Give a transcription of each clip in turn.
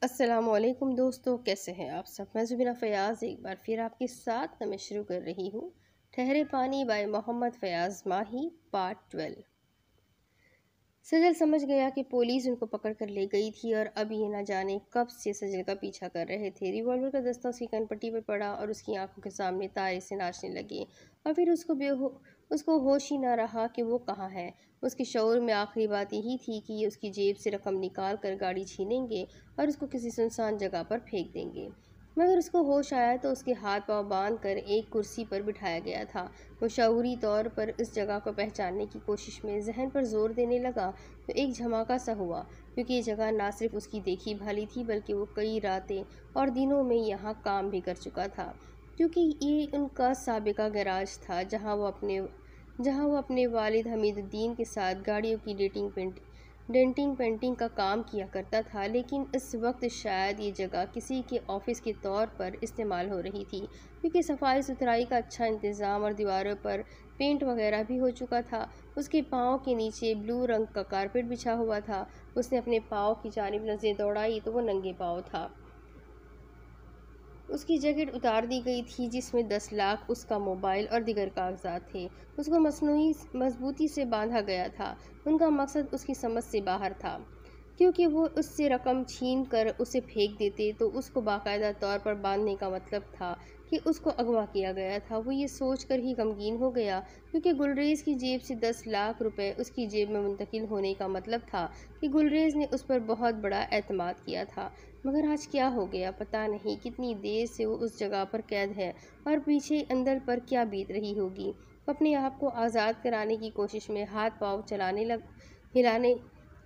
السلام علیکم دوستو، کیسے ہیں آپ سب؟ میں زبینہ فیاض ایک بار پھر آپ کے ساتھ میں شروع کر رہی ہوں ٹھہرے پانی بائی محمد فیاض ماہی پارٹ 12۔ سجل سمجھ گیا کہ پولیس ان کو پکڑ کر لے گئی تھی اور اب یہ نہ جانے کب سے سجل کا پیچھا کر رہے تھے۔ ریوالور کا دستہ اس کی کن پٹی پر پڑا اور اس کی آنکھوں کے سامنے تارے سے ناچنے لگے، اور پھر اس کو ہوش ہی نہ رہا کہ وہ کہاں ہے۔ اس کے شعور میں آخری بات یہی تھی کہ یہ اس کی جیب سے رقم نکال کر گاڑی چھینیں گے اور اس کو کسی سنسان جگہ پر پھینک دیں گے۔ مگر اس کو ہوش آیا تو اس کے ہاتھ پاؤں باندھ کر ایک کرسی پر بٹھایا گیا تھا۔ وہ شعوری طور پر اس جگہ کو پہچاننے کی کوشش میں ذہن پر زور دینے لگا تو ایک جھماکا سا ہوا، کیونکہ یہ جگہ نہ صرف اس کی دیکھی بھالی تھی بلکہ وہ کئی راتیں اور دنوں میں یہاں کام بھی کر چکا تھا، کیونکہ یہ ان کا سابقہ گیراج تھا جہاں وہ اپنے والد حمید الدین کے ساتھ گاڑیوں کی ڈینٹنگ پینٹنگ کا کام کیا کرتا تھا۔ لیکن اس وقت شاید یہ جگہ کسی کے آفس کے طور پر استعمال ہو رہی تھی، کیونکہ صفائی ستھرائی کا اچھا انتظام اور دیواروں پر پینٹ وغیرہ بھی ہو چکا تھا۔ اس کے پاؤں کے نیچے بلو رنگ کا کارپیٹ بچھا ہوا تھا۔ اس نے اپنے پاؤں کی جانب نظریں دوڑائی تو وہ ننگے پاؤں تھا۔ اس کی جیکٹ اتار دی گئی تھی جس میں 10 لاکھ، اس کا موبائل اور دیگر کاغذات تھے۔ اس کو مصنوعی مضبوطی سے باندھا گیا تھا۔ ان کا مقصد اس کی سمجھ سے باہر تھا، کیونکہ وہ اس سے رقم چھین کر اسے پھینک دیتے تو اس کو باقاعدہ طور پر باندھنے کا مطلب تھا کہ اس کو اغوا کیا گیا تھا۔ وہ یہ سوچ کر ہی غمگین ہو گیا، کیونکہ گلریز کی جیب سے 10 لاکھ روپے اس کی جیب میں منتقل ہونے کا مطلب تھا کہ گلریز نے اس پر بہت بڑا اعتماد کیا تھا۔ مگر آج کیا ہو گیا؟ پتہ نہیں کتنی دیر سے وہ اس جگہ پر قید ہے اور پیچھے اندر پر کیا بیت رہی ہوگی۔ وہ اپنے آپ کو آزاد کرانے کی کوشش میں ہاتھ پاؤں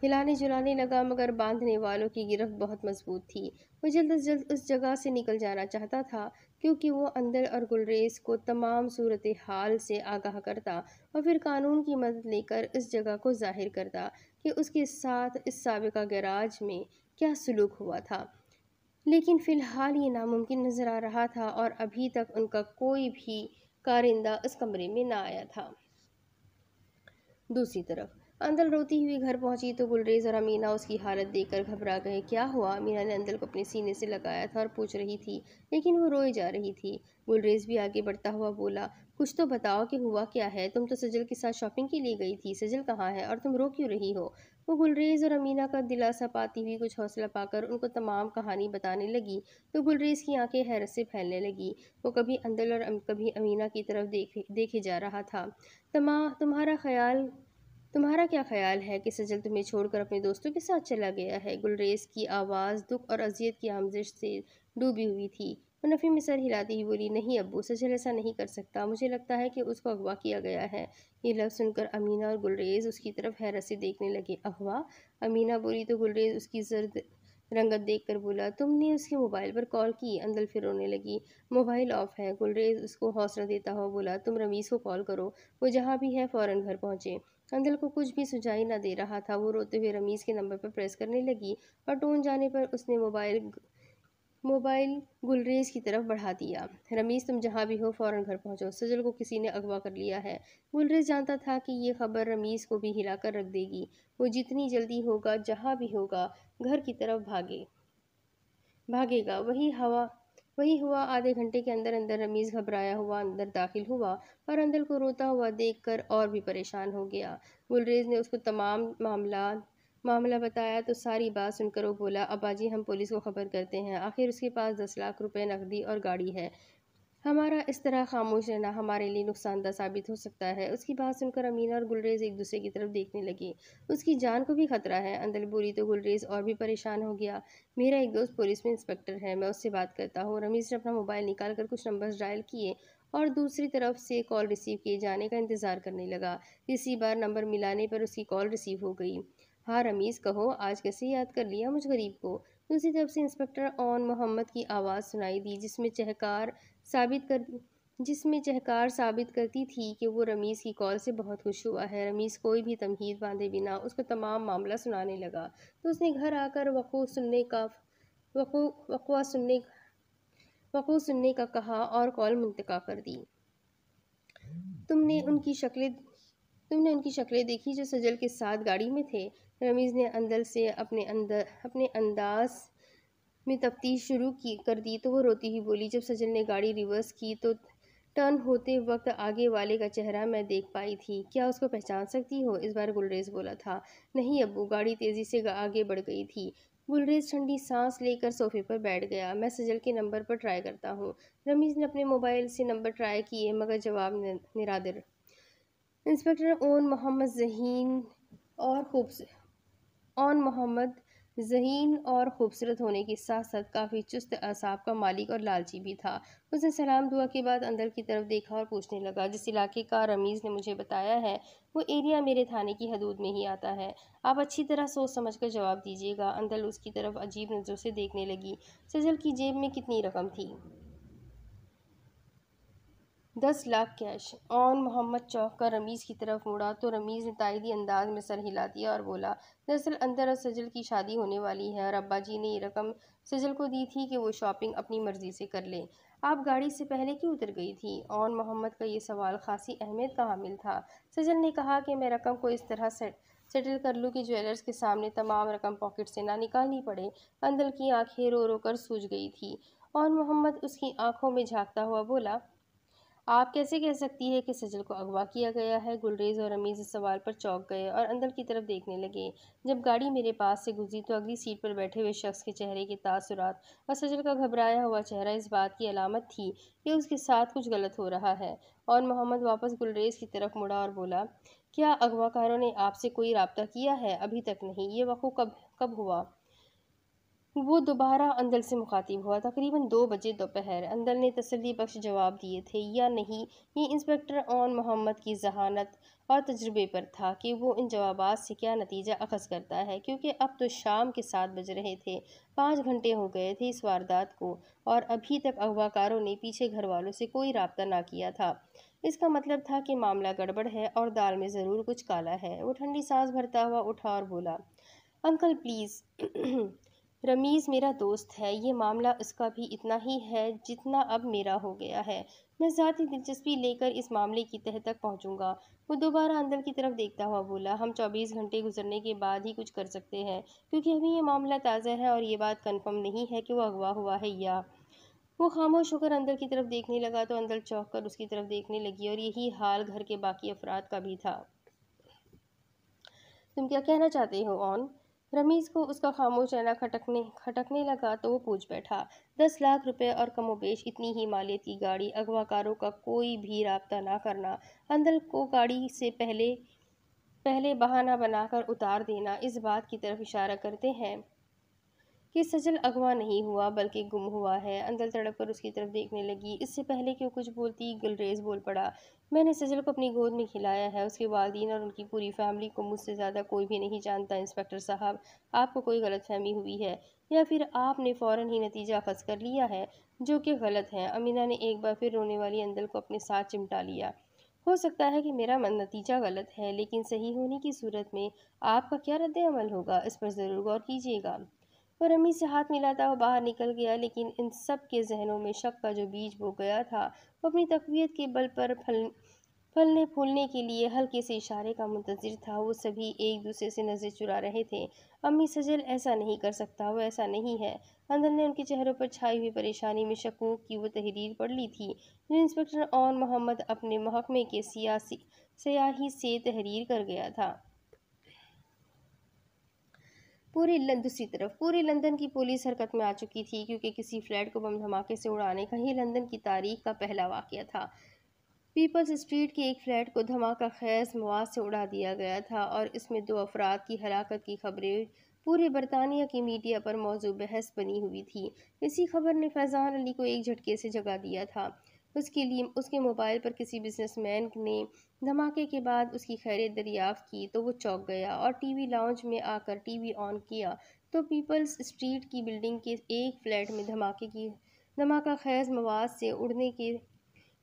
ہلانے جلانے لگا، مگر باندھنے والوں کی گرفت بہت مضبوط تھی۔ وہ جلد از جلد اس جگہ سے نکل جانا چاہتا تھا، کیونکہ وہ اندر اور گلریز کو تمام صورتحال سے آگاہ کرتا اور پھر قانون کی مدد لے کر اس جگہ کو ظاہر کرتا کہ اس کے ساتھ اس سابقہ گیراج میں کیا سلوک ہوا تھا۔ لیکن فی الحال یہ ناممکن نظر آ رہا تھا اور ابھی تک ان کا کوئی بھی کارندہ اس کمرے میں نہ آیا تھا۔ دوسری طرف اندل روتی ہوئی گھر پہنچی تو گلریز اور امینہ اس کی حالت دیکھ کر گھبرا گئے۔ کیا ہوا؟ امینہ نے اندل کو اپنے سینے سے لگایا تھا اور پوچھ رہی تھی، لیکن وہ روئے جا رہی تھی۔ گلریز بھی آگے بڑھتا ہوا بولا، کچھ تو بتاؤ کہ ہوا کیا ہے؟ تم تو سجل کے ساتھ شاپنگ کے لیے گئی تھی، سجل کہاں ہے اور تم رو کیوں رہی ہو؟ وہ گلریز اور امینہ کا دلاسا پاتی ہوئی کچھ حوصلہ پا کر ان کو تمام کہانی بتانے لگی تو گلریز کی آنکھیں حیرت سے پھیلنے لگی۔ وہ کبھی اندل اور کبھی امینہ کی طرف دیکھے جا رہا تھا۔ تمہارا کیا خیال ہے کہ سجل تمہیں چھوڑ کر اپنے دوستوں کے ساتھ چلا گیا ہے؟ گلریز کی آواز دکھ اور اذیت کی آمیزش سے ڈوبی ہوئی تھی۔ وہ نفی میں سر ہلاتی ہوئی بولی، نہیں ابو، سجل ایسا نہیں کر سکتا، مجھے لگتا ہے کہ اس کو اغوا کیا گیا ہے۔ یہ لفظ سن کر امینہ اور گلریز اس کی طرف حیرت سے دیکھنے لگے۔ اغوا؟ امینہ بولی تو گلریز اس کی زرد رنگت دیکھ کر بولا، تم نے اس کے موبائل پر کال کی؟ اندل پھر رونے لگی۔ موبائل آف ہے، گلریز اس کو حوصلہ دیتا ہوا بولا، تم رمیز کو کال کرو، وہ جہاں بھی ہے فوراً گھر پہنچے۔ اندل کو کچھ بھی سجائی نہ دے رہا تھا۔ وہ روتے ہوئے رمیز کے نمبر پر پریس کرنے لگی اور ٹون جانے پر اس نے موبائل گلریز کی طرف بڑھا دیا۔ رمیز، تم جہاں بھی ہو فوراً گھر پہنچو، سجل کو کسی نے اغوا کر لیا ہے۔ گلریز جانتا تھا کہ یہ خبر رمیز کو بھی ہلا کر رکھ دے گی۔ وہ جتنی جلدی ہوگا جہاں بھی ہوگا گھر کی طرف بھاگے گا۔ وہی ہوا۔ آدھے گھنٹے کے اندر اندر رمیز گھبرایا ہوا اندر داخل ہوا اور اندل کو روتا ہوا دیکھ کر اور بھی پریشان ہو گیا۔ گلریز نے اس کو تمام معاملہ بتایا تو ساری بات سن کر وہ بولا، ابا جی، ہم پولیس کو خبر کرتے ہیں، آخر اس کے پاس 10 لاکھ روپے نقدی اور گاڑی ہے، ہمارا اس طرح خاموش رہنا ہمارے لیے نقصان دہ ثابت ہو سکتا ہے۔ اس کی بات سن کر امینہ اور گلریز ایک دوسرے کی طرف دیکھنے لگے۔ اس کی جان کو بھی خطرہ ہے، اندل بولی تو گلریز اور بھی پریشان ہو گیا۔ میرا ایک دوست پولیس میں انسپکٹر ہے، میں اس سے بات کرتا ہوں۔ رمیز نے اپنا موبائل نکال کر کچھ نمبرز ڈائل کیے اور دوسری طرف سے کال ریسیو کیے جانے کا انتظار کرنے لگا۔ تیسری بار نمبر ملانے پر اس کی کال ریسیو ہو گئی۔ ہاں رمیز، کہو، آج کیسے یاد کر لیا مجھ غریب کو؟ دوسری طرف سے انسپکٹر اون محمد کی آواز سنائی دی، جس میں چہکار ثابت کرتی تھی کہ وہ رمیز کی کال سے بہت خوش ہوا ہے۔ رمیز کوئی بھی تمہید باندھے بنا اس کو تمام معاملہ سنانے لگا تو اس نے گھر آ کر وقوع سننے کا کہا اور کال منقطع کر دی۔ تم نے ان کی شکلیں دیکھی جو سجل کے ساتھ گاڑی میں تھے؟ رمیز نے اندل سے اپنے میں تفتیش شروع کر دی تو وہ روتی ہی بولی۔ جب سجل نے گاڑی ریورس کی تو ٹرن ہوتے وقت آگے والے کا چہرہ میں دیکھ پائی تھی۔ کیا اس کو پہچان سکتی ہو؟ اس بار گلریز بولا تھا۔ نہیں ابو۔ گاڑی تیزی سے آگے بڑھ گئی تھی۔ گلریز ٹھنڈی سانس لے کر صوفے پر بیٹھ گیا۔ میں سجل کے نمبر پر ٹرائی کرتا ہوں۔ رمیز نے اپنے موبائل سے نمبر ٹرائی کیے مگر جواب نرادر۔ انسپکٹر اون محمد ذہین اور خوبصورت ہونے کے ساتھ ساتھ کافی چست اعصاب کا مالک اور لالچی بھی تھا۔ اس نے سلام دعا کے بعد اندر کی طرف دیکھا اور پوچھنے لگا، جس علاقے کا رمیز نے مجھے بتایا ہے وہ ایریا میرے تھانے کی حدود میں ہی آتا ہے۔ آپ اچھی طرح سوچ سمجھ کر جواب دیجیے گا۔ اندر اس کی طرف عجیب نظروں سے دیکھنے لگی۔ سجل کی جیب میں کتنی رقم تھی؟ 10 لاکھ کیش۔ اون محمد چونک کر رمیز کی طرف مڑا تو رمیز نے تائیدی انداز میں سر ہلا دیا اور بولا، دراصل اندر اور سجل کی شادی ہونے والی ہے اور ابا جی نے یہ رقم سجل کو دی تھی کہ وہ شاپنگ اپنی مرضی سے کر لے۔ آپ گاڑی سے پہلے کیوں اتر گئی تھی؟ اون محمد کا یہ سوال خاصی اہمیت کا حامل تھا۔ سجل نے کہا کہ میں رقم کو اس طرح سیٹل کر لوں کہ جویلرز کے سامنے تمام رقم پاکٹ سے نہ نکالنی پڑے۔ اندر کی آنکھیں رو رو کر سوج گئی تھی۔ اون محمد اس کی آنکھوں میں جھانکتا ہوا بولا، آپ کیسے کہہ سکتی ہے کہ سجل کو اغوا کیا گیا ہے؟ گلریز اور رمیز اس سوال پر چونک گئے اور اندر کی طرف دیکھنے لگے۔ جب گاڑی میرے پاس سے گزری تو اگلی سیٹ پر بیٹھے ہوئے شخص کے چہرے کے تاثرات اور سجل کا گھبرایا ہوا چہرہ اس بات کی علامت تھی کہ اس کے ساتھ کچھ غلط ہو رہا ہے۔ اور محمد واپس گلریز کی طرف مڑا اور بولا، کیا اغوا کاروں نے آپ سے کوئی رابطہ کیا ہے؟ ابھی تک نہیں۔ یہ وقوع کب ہوا؟ وہ دوبارہ اندر سے مخاطب ہوا۔ تقریباً 2 بجے دوپہر۔ اندر نے تسلی بخش جواب دیے تھے یا نہیں۔ یہ انسپکٹر اون محمد کی ذہانت اور تجربے پر تھا کہ وہ ان جوابات سے کیا نتیجہ اخذ کرتا ہے، کیونکہ اب تو شام کے 7 بج رہے تھے۔ 5 گھنٹے ہو گئے تھے اس واردات کو اور ابھی تک اغوا کاروں نے پیچھے گھر والوں سے کوئی رابطہ نہ کیا تھا۔ اس کا مطلب تھا کہ معاملہ گڑبڑ ہے اور دال میں ضرور کچھ کالا ہے۔ وہ ٹھنڈی سانس بھرتا ہوا اٹھا اور بولا، انکل پلیز۔ رمیز میرا دوست ہے۔ یہ معاملہ اس کا بھی اتنا ہی ہے جتنا اب میرا ہو گیا ہے۔ میں ذاتی دلچسپی لے کر اس معاملے کی تہہ تک پہنچوں گا۔ وہ دوبارہ اندر کی طرف دیکھتا ہوا بولا، ہم 24 گھنٹے گزرنے کے بعد ہی کچھ کر سکتے ہیں، کیونکہ ابھی یہ معاملہ تازہ ہے اور یہ بات کنفرم نہیں ہے کہ وہ اغوا ہوا ہے یا۔ وہ خاموش ہو کر اندر کی طرف دیکھنے لگا تو اندر چونک کر اس کی طرف دیکھنے لگی اور یہی حال گھر کے باقی افراد کا بھی تھا۔ تم کیا کہنا چاہتے ہو اون؟ رمیز کو اس کا خاموش رہنا کھٹکنے لگا تو وہ پوچھ بیٹھا، 10 لاکھ روپے اور کم و بیش اتنی ہی مالیت کی گاڑی، اغوا کاروں کا کوئی بھی رابطہ نہ کرنا، اندر کو گاڑی سے پہلے بہانہ بنا کر اتار دینا، اس بات کی طرف اشارہ کرتے ہیں کہ سجل اغوا نہیں ہوا بلکہ گم ہوا ہے۔ اندر تڑپ کر اس کی طرف دیکھنے لگی۔ اس سے پہلے کہ وہ کچھ بولتی گلریز بول پڑا، میں نے سجل کو اپنی گود میں کھلایا ہے۔ اس کے والدین اور ان کی پوری فیملی کو مجھ سے زیادہ کوئی بھی نہیں جانتا۔ انسپکٹر صاحب، آپ کو کوئی غلط فہمی ہوئی ہے یا پھر آپ نے فوراً ہی نتیجہ اخذ کر لیا ہے، جو کہ غلط ہے۔ امینا نے ایک بار پھر رونے والی اندر کو اپنے ساتھ چمٹا لیا۔ ہو سکتا ہے کہ میرا نتیجہ غلط ہے، لیکن صحیح ہونے کی صورت میں آپ کا کیا رد عمل ہوگا، اس پر ضرور غور کیجیے گا۔ وہ رمیز سے ہاتھ ملاتا ہوا باہر نکل گیا، لیکن ان سب کے ذہنوں میں شک کا جو بیج بو گیا تھا، وہ اپنی تقویت کے بل پر پھلنے پھولنے کے لیے ہلکے سے اشارے کا منتظر تھا۔ وہ سبھی ایک دوسرے سے نظریں چرا رہے تھے۔ امی سجل ایسا نہیں کر سکتا، وہ ایسا نہیں ہے۔ اندر نے ان کے چہروں پر چھائی ہوئی پریشانی میں شکوک کی وہ تحریر پڑھ لی تھی جو انسپکٹر اون محمد اپنے محکمے کے سیاہی سے تحریر کر گیا تھا۔ دوسری طرف پوری لندن کی پولیس حرکت میں آ چکی تھی، کیونکہ کسی فلیٹ کو بم دھماکے سے اڑانے کا یہ لندن کی تاریخ کا پہلا واقعہ تھا۔ پیپلز اسٹریٹ کے ایک فلیٹ کو دھماکہ خیز مواد سے اڑا دیا گیا تھا اور اس میں 2 افراد کی ہلاکت کی خبریں پورے برطانیہ کی میڈیا پر موضوع بحث بنی ہوئی تھی۔ اسی خبر نے فیضان علی کو ایک جھٹکے سے جگا دیا تھا۔ اس کے موبائل پر کسی بزنس مین نے دھماکے کے بعد اس کی خیریت دریافت کی تو وہ چونک گیا اور ٹی وی لاؤنج میں آ کر ٹی وی آن کیا تو پیپلز اسٹریٹ کی بلڈنگ کے ایک فلیٹ میں دھماکہ خیز مواد سے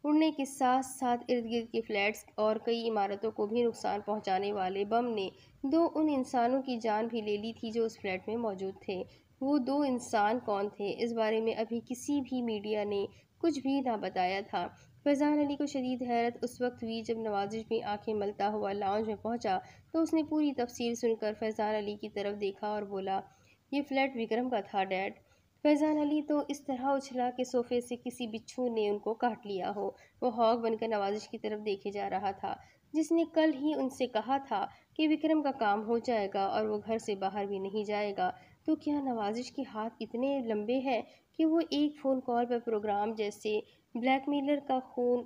اڑنے کے ساتھ ساتھ ارد گرد کے فلیٹس اور کئی عمارتوں کو بھی نقصان پہنچانے والے بم نے 2 ان انسانوں کی جان بھی لے لی تھی جو اس فلیٹ میں موجود تھے۔ وہ 2 انسان کون تھے؟ اس بارے میں ابھی کسی بھی میڈیا نے کچھ بھی نہ بتایا تھا۔ فیضان علی کو شدید حیرت اس وقت ہوئی جب نوازش بھی آنکھیں ملتا ہوا لاؤنج میں پہنچا تو اس نے پوری تفصیل سن کر فیضان علی کی طرف دیکھا اور بولا، یہ فلیٹ وکرم کا تھا ڈیڈ۔ فیضان علی تو اس طرح اچھلا کہ صوفے سے کسی بچھو نے ان کو کاٹ لیا ہو۔ وہ ہاک بن کر نوازش کی طرف دیکھے جا رہا تھا، جس نے کل ہی ان سے کہا تھا کہ وکرم کا کام ہو جائے گا اور وہ گھر سے باہر بھی نہیں جائے گا۔ تو کیا نوازش کے ہاتھ اتنے لمبے ہیں کہ وہ ایک فون کال پر پروگرام جیسے بلیک میلر کا خون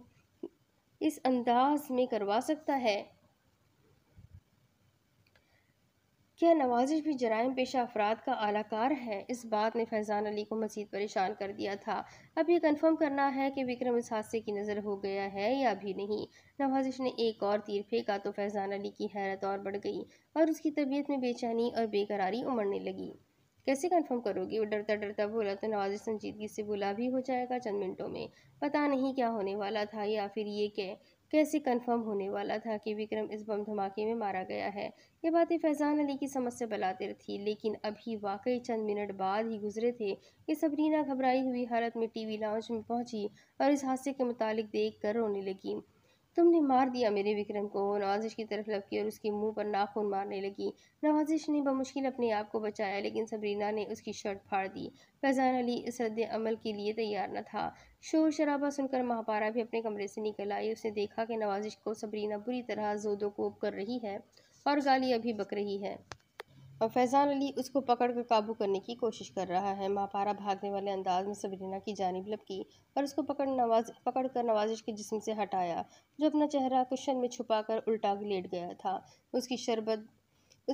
اس انداز میں کروا سکتا ہے؟ کیا نوازش بھی جرائم پیشہ افراد کا اعلی کار ہے؟ اس بات نے فیضان علی کو مزید پریشان کر دیا تھا۔ اب یہ کنفرم کرنا ہے کہ وکرم اس حادثے کی نظر ہو گیا ہے یا بھی نہیں۔ نوازش نے ایک اور تیر پھینکا تو فیضان علی کی حیرت اور بڑھ گئی اور اس کی طبیعت میں بے چینی اور بے قراری امڑنے لگی۔ کیسے کنفرم کرو گی؟ وہ ڈرتا ڈرتا بولا تو نوازش سنجیدگی سے بولا بھی ہو جائے گا چند منٹوں میں۔ پتہ نہیں کیا ہونے والا تھا، یا پھر یہ کہ کیسے کنفرم ہونے والا تھا کہ وکرم اس بم دھماکے میں مارا گیا ہے۔ یہ باتیں فیضان علی کی سمجھ سے بالاتر تھی، لیکن ابھی واقعی چند منٹ بعد ہی گزرے تھے کہ سبرینا گھبرائی ہوئی حالت میں ٹی وی لاؤنج میں پہنچی اور اس حادثے کے متعلق دیکھ کر رونے لگی۔ تم نے مار دیا میرے وکرم کو! وہ نوازش کی طرف لپکی اور اس کے منہ پر ناخن مارنے لگی۔ نوازش نے بمشکل اپنے آپ کو بچایا، لیکن سبرینا نے اس کی شرٹ پھاڑ دی۔ فیضان علی اس رد عمل کے لیے تیار نہ تھا۔ شور شرابہ سن کر مہاپارا بھی اپنے کمرے سے نکل آئی۔ اس نے دیکھا کہ نوازش کو سبرینا بری طرح زود و کوب کر رہی ہے اور گالیاں بھی بک رہی ہے، اور فیضان علی اس کو پکڑ کر قابو کرنے کی کوشش کر رہا ہے۔ مہاپارا بھاگنے والے انداز میں سبرینا کی جانب لپکی اور اس کو پکڑ کر نوازش کے جسم سے ہٹایا، جو اپنا چہرہ کشن میں چھپا کر الٹا لیٹ گیا تھا۔ اس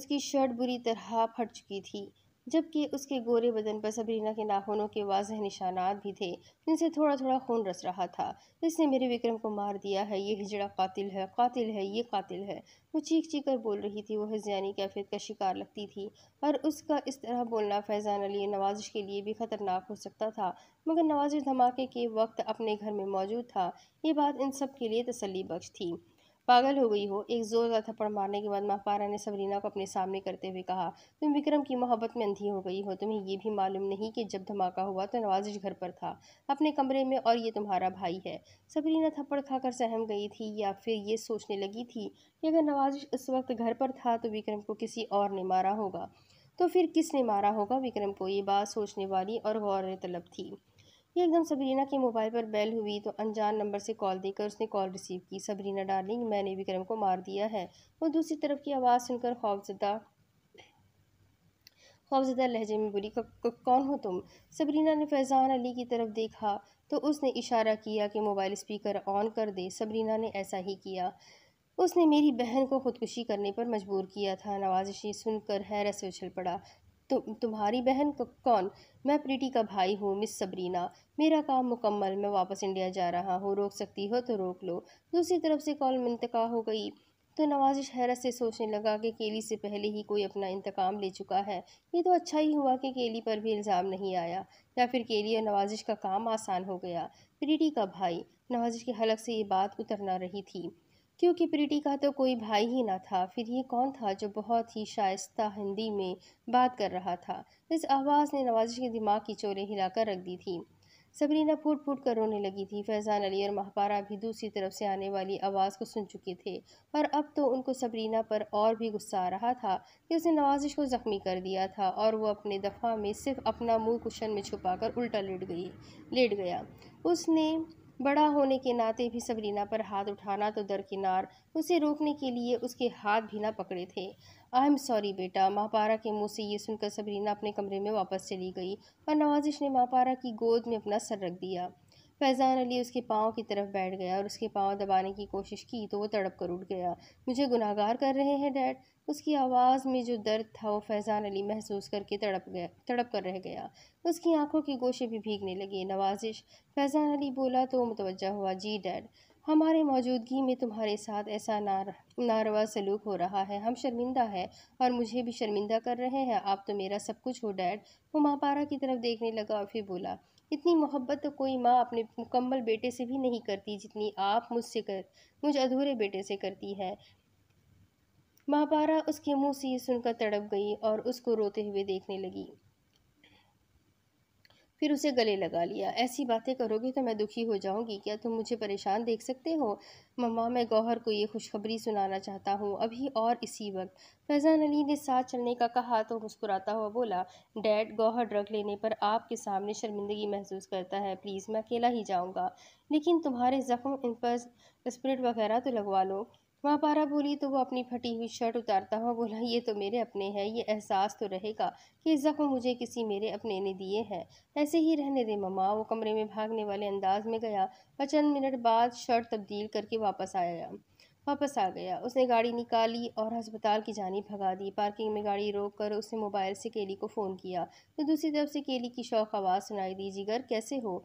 کی شرٹ بری طرح پھٹ چکی تھی، جبکہ اس کے گورے بدن پر سبرینا کے ناخنوں کے واضح نشانات بھی تھے، جن سے تھوڑا تھوڑا خون رس رہا تھا۔ اس نے میرے وکرم کو مار دیا ہے! یہ ہجڑا قاتل ہے! قاتل ہے! یہ قاتل ہے! وہ چیخ چیخ کر بول رہی تھی۔ وہ ہذیانی کیفیت کا شکار لگتی تھی، اور اس کا اس طرح بولنا فیضان علی نوازش کے لیے بھی خطرناک ہو سکتا تھا، مگر نوازش دھماکے کے وقت اپنے گھر میں موجود تھا۔ یہ بات ان سب کے لیے تسلی بخش تھی۔ پاگل ہو گئی ہو! ایک زوردار تھپڑ مارنے کے بعد مہاپارا نے سبرینا کو اپنے سامنے کرتے ہوئے کہا، تم وکرم کی محبت میں اندھی ہو گئی ہو۔ تمہیں یہ بھی معلوم نہیں کہ جب دھماکہ ہوا تو نوازش گھر پر تھا، اپنے کمرے میں، اور یہ تمہارا بھائی ہے۔ سبرینا تھپڑ کھا کر سہم گئی تھی، یا پھر یہ سوچنے لگی تھی کہ اگر نوازش اس وقت گھر پر تھا تو وکرم کو کسی اور نے مارا ہوگا، تو پھر کس نے مارا ہوگا وکرم کو؟ یہ بات سوچنے والی اور غور طلب تھی۔ ایک دم سبرینا کے موبائل پر بیل ہوئی تو انجان نمبر سے کال دے کر اس نے کال ریسیو کی۔ سبرینا ڈارلنگ، میں نے وکرم کو مار دیا ہے! وہ دوسری طرف کی آواز سن کر خوفزدہ لہجے میں بولی، کون ہو تم؟ سبرینا نے فیضان علی کی طرف دیکھا تو اس نے اشارہ کیا کہ موبائل اسپیکر آن کر دے۔ سبرینا نے ایسا ہی کیا۔ اس نے میری بہن کو خودکشی کرنے پر مجبور کیا تھا۔ نوازش یہ سن کر حیرت سے اچھل پڑا۔ تمہاری بہن؟ کون؟ میں پریٹی کا بھائی ہوں، مس سبرینا۔ میرا کام مکمل، میں واپس انڈیا جا رہا ہوں۔ روک سکتی ہو تو روک لو۔ دوسری طرف سے کال منقطع ہو گئی تو نوازش حیرت سے سوچنے لگا کہ کیلی سے پہلے ہی کوئی اپنا انتقام لے چکا ہے۔ یہ تو اچھا ہی ہوا کہ کیلی پر بھی الزام نہیں آیا، یا پھر کیلی اور نوازش کا کام آسان ہو گیا۔ پریٹی کا بھائی! نوازش کے حلق سے یہ بات اتر نہ رہی تھی، کیونکہ پریٹی کا تو کوئی بھائی ہی نہ تھا۔ پھر یہ کون تھا جو بہت ہی شائستہ ہندی میں بات کر رہا تھا؟ اس آواز نے نوازش کے دماغ کی چولیں ہلا کر رکھ دی تھی۔ سبرینا پھوٹ پھوٹ کر رونے لگی تھی۔ فیضان علی اور مہاپارا بھی دوسری طرف سے آنے والی آواز کو سن چکے تھے، اور اب تو ان کو سبرینا پر اور بھی غصہ آ رہا تھا کہ اس نے نوازش کو زخمی کر دیا تھا، اور وہ اپنے دفاع میں صرف اپنا منہ کشن میں چھپا کر الٹا لیٹ گیا۔ اس نے بڑا ہونے کے ناطے بھی سبرینا پر ہاتھ اٹھانا تو درکنار، اسے روکنے کے لیے اس کے ہاتھ بھی نہ پکڑے تھے۔ آئی ایم سوری بیٹا! مہاپارا کے منہ سے یہ سن کر سبرینا اپنے کمرے میں واپس چلی گئی، اور نوازش نے مہاپارا کی گود میں اپنا سر رکھ دیا۔ فیضان علی اس کے پاؤں کی طرف بیٹھ گیا اور اس کے پاؤں دبانے کی کوشش کی تو وہ تڑپ کر اٹھ گیا۔ مجھے گناہگار کر رہے ہیں ڈیڈ؟ اس کی آواز میں جو درد تھا وہ فیضان علی محسوس کر کے تڑپ کر رہ گیا۔ اس کی آنکھوں کے گوشے بھی بھیگنے لگے۔ نوازش! فیضان علی بولا تو وہ متوجہ ہوا۔ جی ڈیڈ، ہمارے موجودگی میں تمہارے ساتھ ایسا ناروا سلوک ہو رہا ہے، ہم شرمندہ ہیں، اور مجھے بھی شرمندہ کر رہے ہیں۔ آپ تو میرا سب کچھ ہو ڈیڈ۔ وہ مہاپارا کی طرف دیکھنے لگا اور پھر بولا، اتنی محبت تو کوئی ماں اپنے مکمل بیٹے سے بھی نہیں کرتی جتنی آپ مجھ ادھورے بیٹے سے کرتی ہے۔ مہاپارا اس کے منہ سے یہ سن کر تڑپ گئی اور اس کو روتے ہوئے دیکھنے لگی۔ پھر اسے گلے لگا لیا۔ ایسی باتیں کرو گے تو میں دکھی ہو جاؤں گی، کیا تم مجھے پریشان دیکھ سکتے ہو؟ مما، میں گوہر کو یہ خوشخبری سنانا چاہتا ہوں، ابھی اور اسی وقت۔ فیضان علی نے ساتھ چلنے کا کہا تو مسکراتا ہوا بولا، ڈیڈ، گوہر ڈرگ لینے پر آپ کے سامنے شرمندگی محسوس کرتا ہے، پلیز میں اکیلا ہی جاؤں گا، لیکن تمہارے زخم، ان پر اسپرٹ وغیرہ تو لگوا لو۔ وہاں پارا بولی تو وہ اپنی پھٹی ہوئی شرٹ اتارتا ہوا بولا، یہ تو میرے اپنے ہیں، یہ احساس تو رہے گا کہ زخم مجھے کسی میرے اپنے نے دیے ہیں۔ ایسے ہی رہنے دے مما۔ وہ کمرے میں بھاگنے والے انداز میں گیا اور چند منٹ بعد شرٹ تبدیل کر کے واپس آ گیا۔ اس نے گاڑی نکالی اور ہسپتال کی جانب بھگا دی۔ پارکنگ میں گاڑی روک کر اس نے موبائل سے کیلی کو فون کیا تو دوسری طرف سے کیلی کی شوق آواز سنائی دی، جگر کیسے ہو؟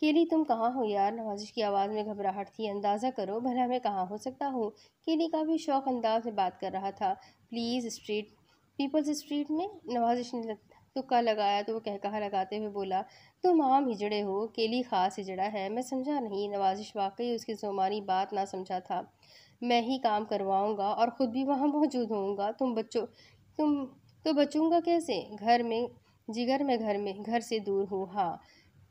کیلی، تم کہاں ہو یار؟ نوازش کی آواز میں گھبراہٹ تھی۔ اندازہ کرو بھلا میں کہاں ہو سکتا ہوں؟ کیلی کافی شوق انداز میں بات کر رہا تھا۔ پیپلز اسٹریٹ میں۔ نوازش نے تکا لگایا تو وہ کہا لگاتے ہوئے بولا، تم عام ہجڑے ہو، کیلی خاص ہجڑا ہے، میں سمجھا نہیں۔ نوازش واقعی اس کی زمانی بات نہ سمجھا تھا۔ میں ہی کام کرواؤں گا اور خود بھی وہاں موجود ہوں گا، تم تو بچوں گا کیسے؟ جگر میں گھر سے دور ہوں، ہاں،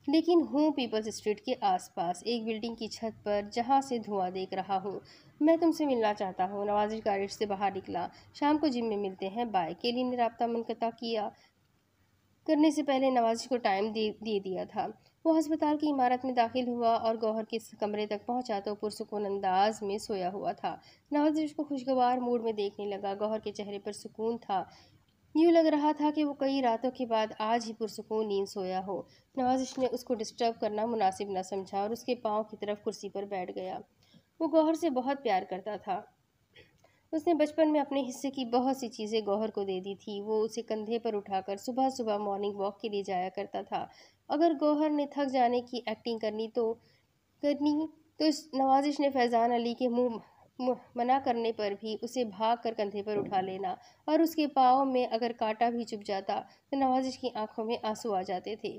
لیکن ہوں پیپلز اسٹریٹ کے آس پاس، ایک بلڈنگ کی چھت پر جہاں سے دھواں دیکھ رہا ہوں۔ میں تم سے ملنا چاہتا ہوں۔ نوازش گاڑی سے باہر نکلا۔ شام کو جم میں ملتے ہیں، بائے۔ کیلی نے رابطہ منقطع کرنے سے پہلے نوازش کو ٹائم دے دیا تھا۔ وہ ہسپتال کی عمارت میں داخل ہوا اور گوہر کے کمرے تک پہنچا تو پرسکون انداز میں سویا ہوا تھا۔ نوازش اس کو خوشگوار موڈ میں دیکھنے لگا۔ گوہر کے چہرے پر سکون تھا، یوں لگ رہا تھا کہ وہ کئی راتوں کے بعد آج ہی پرسکون نیند سویا ہو۔ نوازش نے اس کو ڈسٹرب کرنا مناسب نہ سمجھا اور اس کے پاؤں کی طرف کرسی پر بیٹھ گیا۔ وہ گوہر سے بہت پیار کرتا تھا۔ اس نے بچپن میں اپنے حصے کی بہت سی چیزیں گوہر کو دے دی تھی۔ وہ اسے کندھے پر اٹھا کر صبح صبح مارننگ واک کے لیے جایا کرتا تھا۔ اگر گوہر نے تھک جانے کی ایکٹنگ کرنی تو نوازش نے فیضان علی کے منع کرنے پر بھی اسے بھاگ کر کندھے پر اٹھا لینا، اور اس کے پاؤں میں اگر کانٹا بھی چبھ جاتا تو نوازش کی آنکھوں میں آنسو آ جاتے تھے۔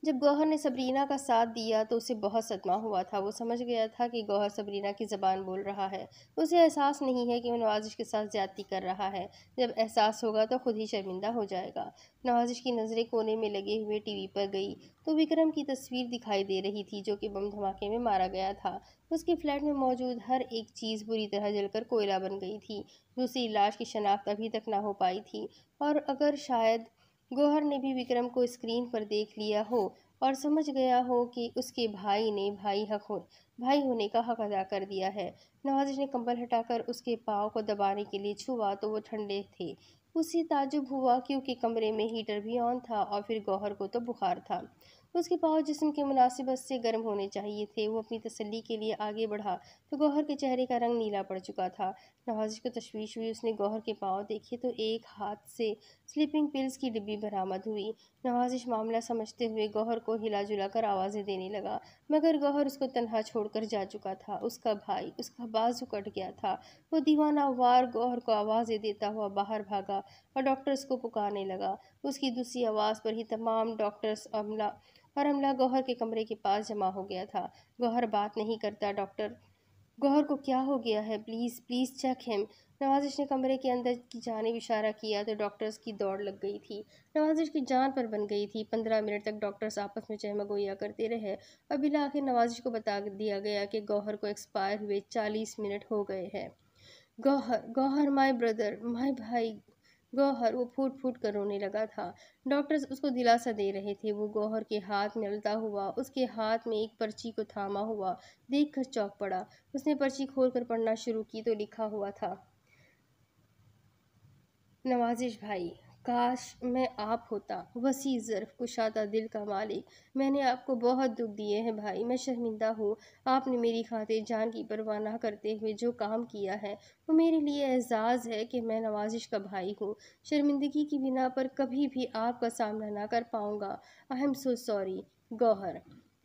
جب گوہر نے سبرینا کا ساتھ دیا تو اسے بہت صدمہ ہوا تھا۔ وہ سمجھ گیا تھا کہ گوہر سبرینا کی زبان بول رہا ہے۔ اسے احساس نہیں ہے کہ وہ نوازش کے ساتھ زیادتی کر رہا ہے۔ جب احساس ہوگا تو خود ہی شرمندہ ہو جائے گا۔ نوازش کی نظریں کونے میں لگے ہوئے ٹی وی پر گئی تو وکرم کی تصویر دکھائی دے رہی تھی جو کہ بم دھماکے میں مارا گیا تھا۔ اس کے فلیٹ میں موجود ہر ایک چیز بری طرح جل کر کوئلہ بن گئی تھی۔ دوسری لاش کی شناخت ابھی تک نہ ہو پائی تھی، اور اگر شاید گوہر نے بھی وکرم کو اسکرین پر دیکھ لیا ہو اور سمجھ گیا ہو کہ اس کے بھائی نے بھائی ہونے کا حق ادا کر دیا ہے۔ نوازش نے کمبل ہٹا کر اس کے پاؤں کو دبانے کے لیے چھوا تو وہ ٹھنڈے تھے۔ اسے تعجب ہوا کیونکہ کمرے میں ہیٹر بھی آن تھا اور پھر گوہر کو تو بخار تھا۔ اس کے پاؤں جسم کے مناسبت سے گرم ہونے چاہیے تھے۔ وہ اپنی تسلی کے لیے آگے بڑھا تو گوہر کے چہرے کا رنگ نیلا پڑ چکا تھا۔ نوازش کو تشویش ہوئی۔ اس نے گوہر کے پاؤں دیکھے تو ایک ہاتھ سے سلیپنگ پلز کی ڈبی برآمد ہوئی۔ نوازش معاملہ سمجھتے ہوئے گوہر کو ہلا جلا کر آوازیں دینے لگا، مگر گوہر اس کو تنہا چھوڑ کر جا چکا تھا۔ اس کا بھائی، اس کا بازو کٹ گیا تھا۔ وہ دیوانہ وار گوہر کو آوازیں دیتا ہوا باہر بھاگا اور ڈاکٹرز کو پکارنے لگا۔ اس کی دوسری آواز پر ہی تمام ڈاکٹرز اور عملہ گوہر کے کمرے کے پاس جمع ہو گیا تھا۔ گوہر بات نہیں کرتا، ڈاکٹر، گوہر کو کیا ہو گیا ہے؟ پلیز چیک ہم۔ نوازش نے کمرے کے اندر کی جانب اشارہ کیا تو ڈاکٹرز کی دوڑ لگ گئی تھی۔ نوازش کی جان پر بن گئی تھی۔ 15 منٹ تک ڈاکٹرز آپس میں چہمگوئیاں کرتے رہے اور بالآخر نوازش کو بتا دیا گیا کہ گوہر کو ایکسپائر ہوئے 40 منٹ ہو گئے ہیں۔ گوہر مائی بردر، مائی بھائی گوہر، وہ پھوٹ پھوٹ کر رونے لگا تھا۔ ڈاکٹرز اس کو دلاسا دے رہے تھے۔ وہ گوہر کے ہاتھ میں الٹا ہوا، اس کے ہاتھ میں ایک پرچی کو تھاما ہوا دیکھ کر چونک پڑا۔ اس نے پرچی کھول کر پڑھنا شروع کی تو لکھا ہوا تھا، نوازش بھائی، کاش میں آپ ہوتا، وسیع ظرف کشادہ دل کا مالک۔ میں نے آپ کو بہت دکھ دیے ہیں بھائی، میں شرمندہ ہوں۔ آپ نے میری خاطر جان کی پرواہ نہ کرتے ہوئے جو کام کیا ہے وہ میرے لیے اعزاز ہے کہ میں نوازش کا بھائی ہوں۔ شرمندگی کی بنا پر کبھی بھی آپ کا سامنا نہ کر پاؤں گا۔ I am so sorry. گوہر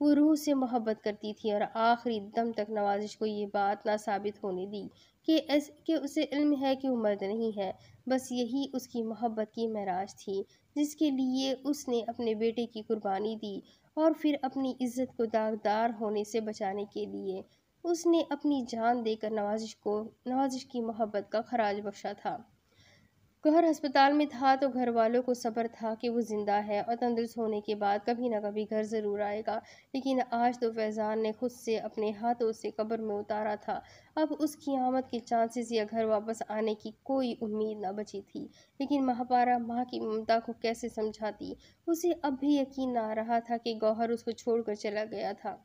وہ روح سے محبت کرتی تھی اور آخری دم تک نوازش کو یہ بات نہ ثابت ہونے دی کہ اسے علم ہے کہ وہ مرد نہیں ہے۔ بس یہی اس کی محبت کی معراج تھی جس کے لیے اس نے اپنے بیٹے کی قربانی دی، اور پھر اپنی عزت کو داغدار ہونے سے بچانے کے لیے اس نے اپنی جان دے کر نوازش کی محبت کا خراج بخشا تھا۔ گوہر ہسپتال میں تھا تو گھر والوں کو صبر تھا کہ وہ زندہ ہے اور تندرست ہونے کے بعد کبھی نہ کبھی گھر ضرور آئے گا، لیکن آج تو فیضان نے خود سے اپنے ہاتھوں سے قبر میں اتارا تھا۔ اب اس کی آمد کے چانسز یا گھر واپس آنے کی کوئی امید نہ بچی تھی، لیکن مہاپارا ماں کی ممتا کو کیسے سمجھاتی؟ اسے اب بھی یقین نہ آ رہا تھا کہ گوہر اس کو چھوڑ کر چلا گیا تھا۔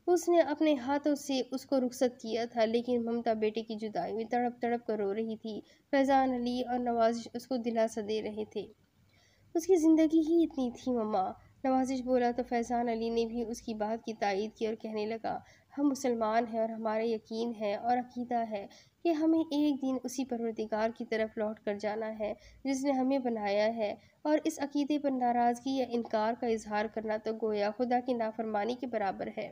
اس نے اپنے ہاتھوں سے اس کو رخصت کیا تھا، لیکن ممتا بیٹے کی جدائی میں تڑپ تڑپ کر رو رہی تھی۔ فیضان علی اور نوازش اس کو دلاسا دے رہے تھے۔ اس کی زندگی ہی اتنی تھی مما، نوازش بولا تو فیضان علی نے بھی اس کی بات کی تائید کی اور کہنے لگا، ہم مسلمان ہیں اور ہمارا یقین ہے اور عقیدہ ہے کہ ہمیں ایک دن اسی پروردگار کی طرف لوٹ کر جانا ہے جس نے ہمیں بنایا ہے، اور اس عقیدے پر ناراضگی یا انکار کا اظہار کرنا تو گویا خدا کی نافرمانی کے برابر ہے۔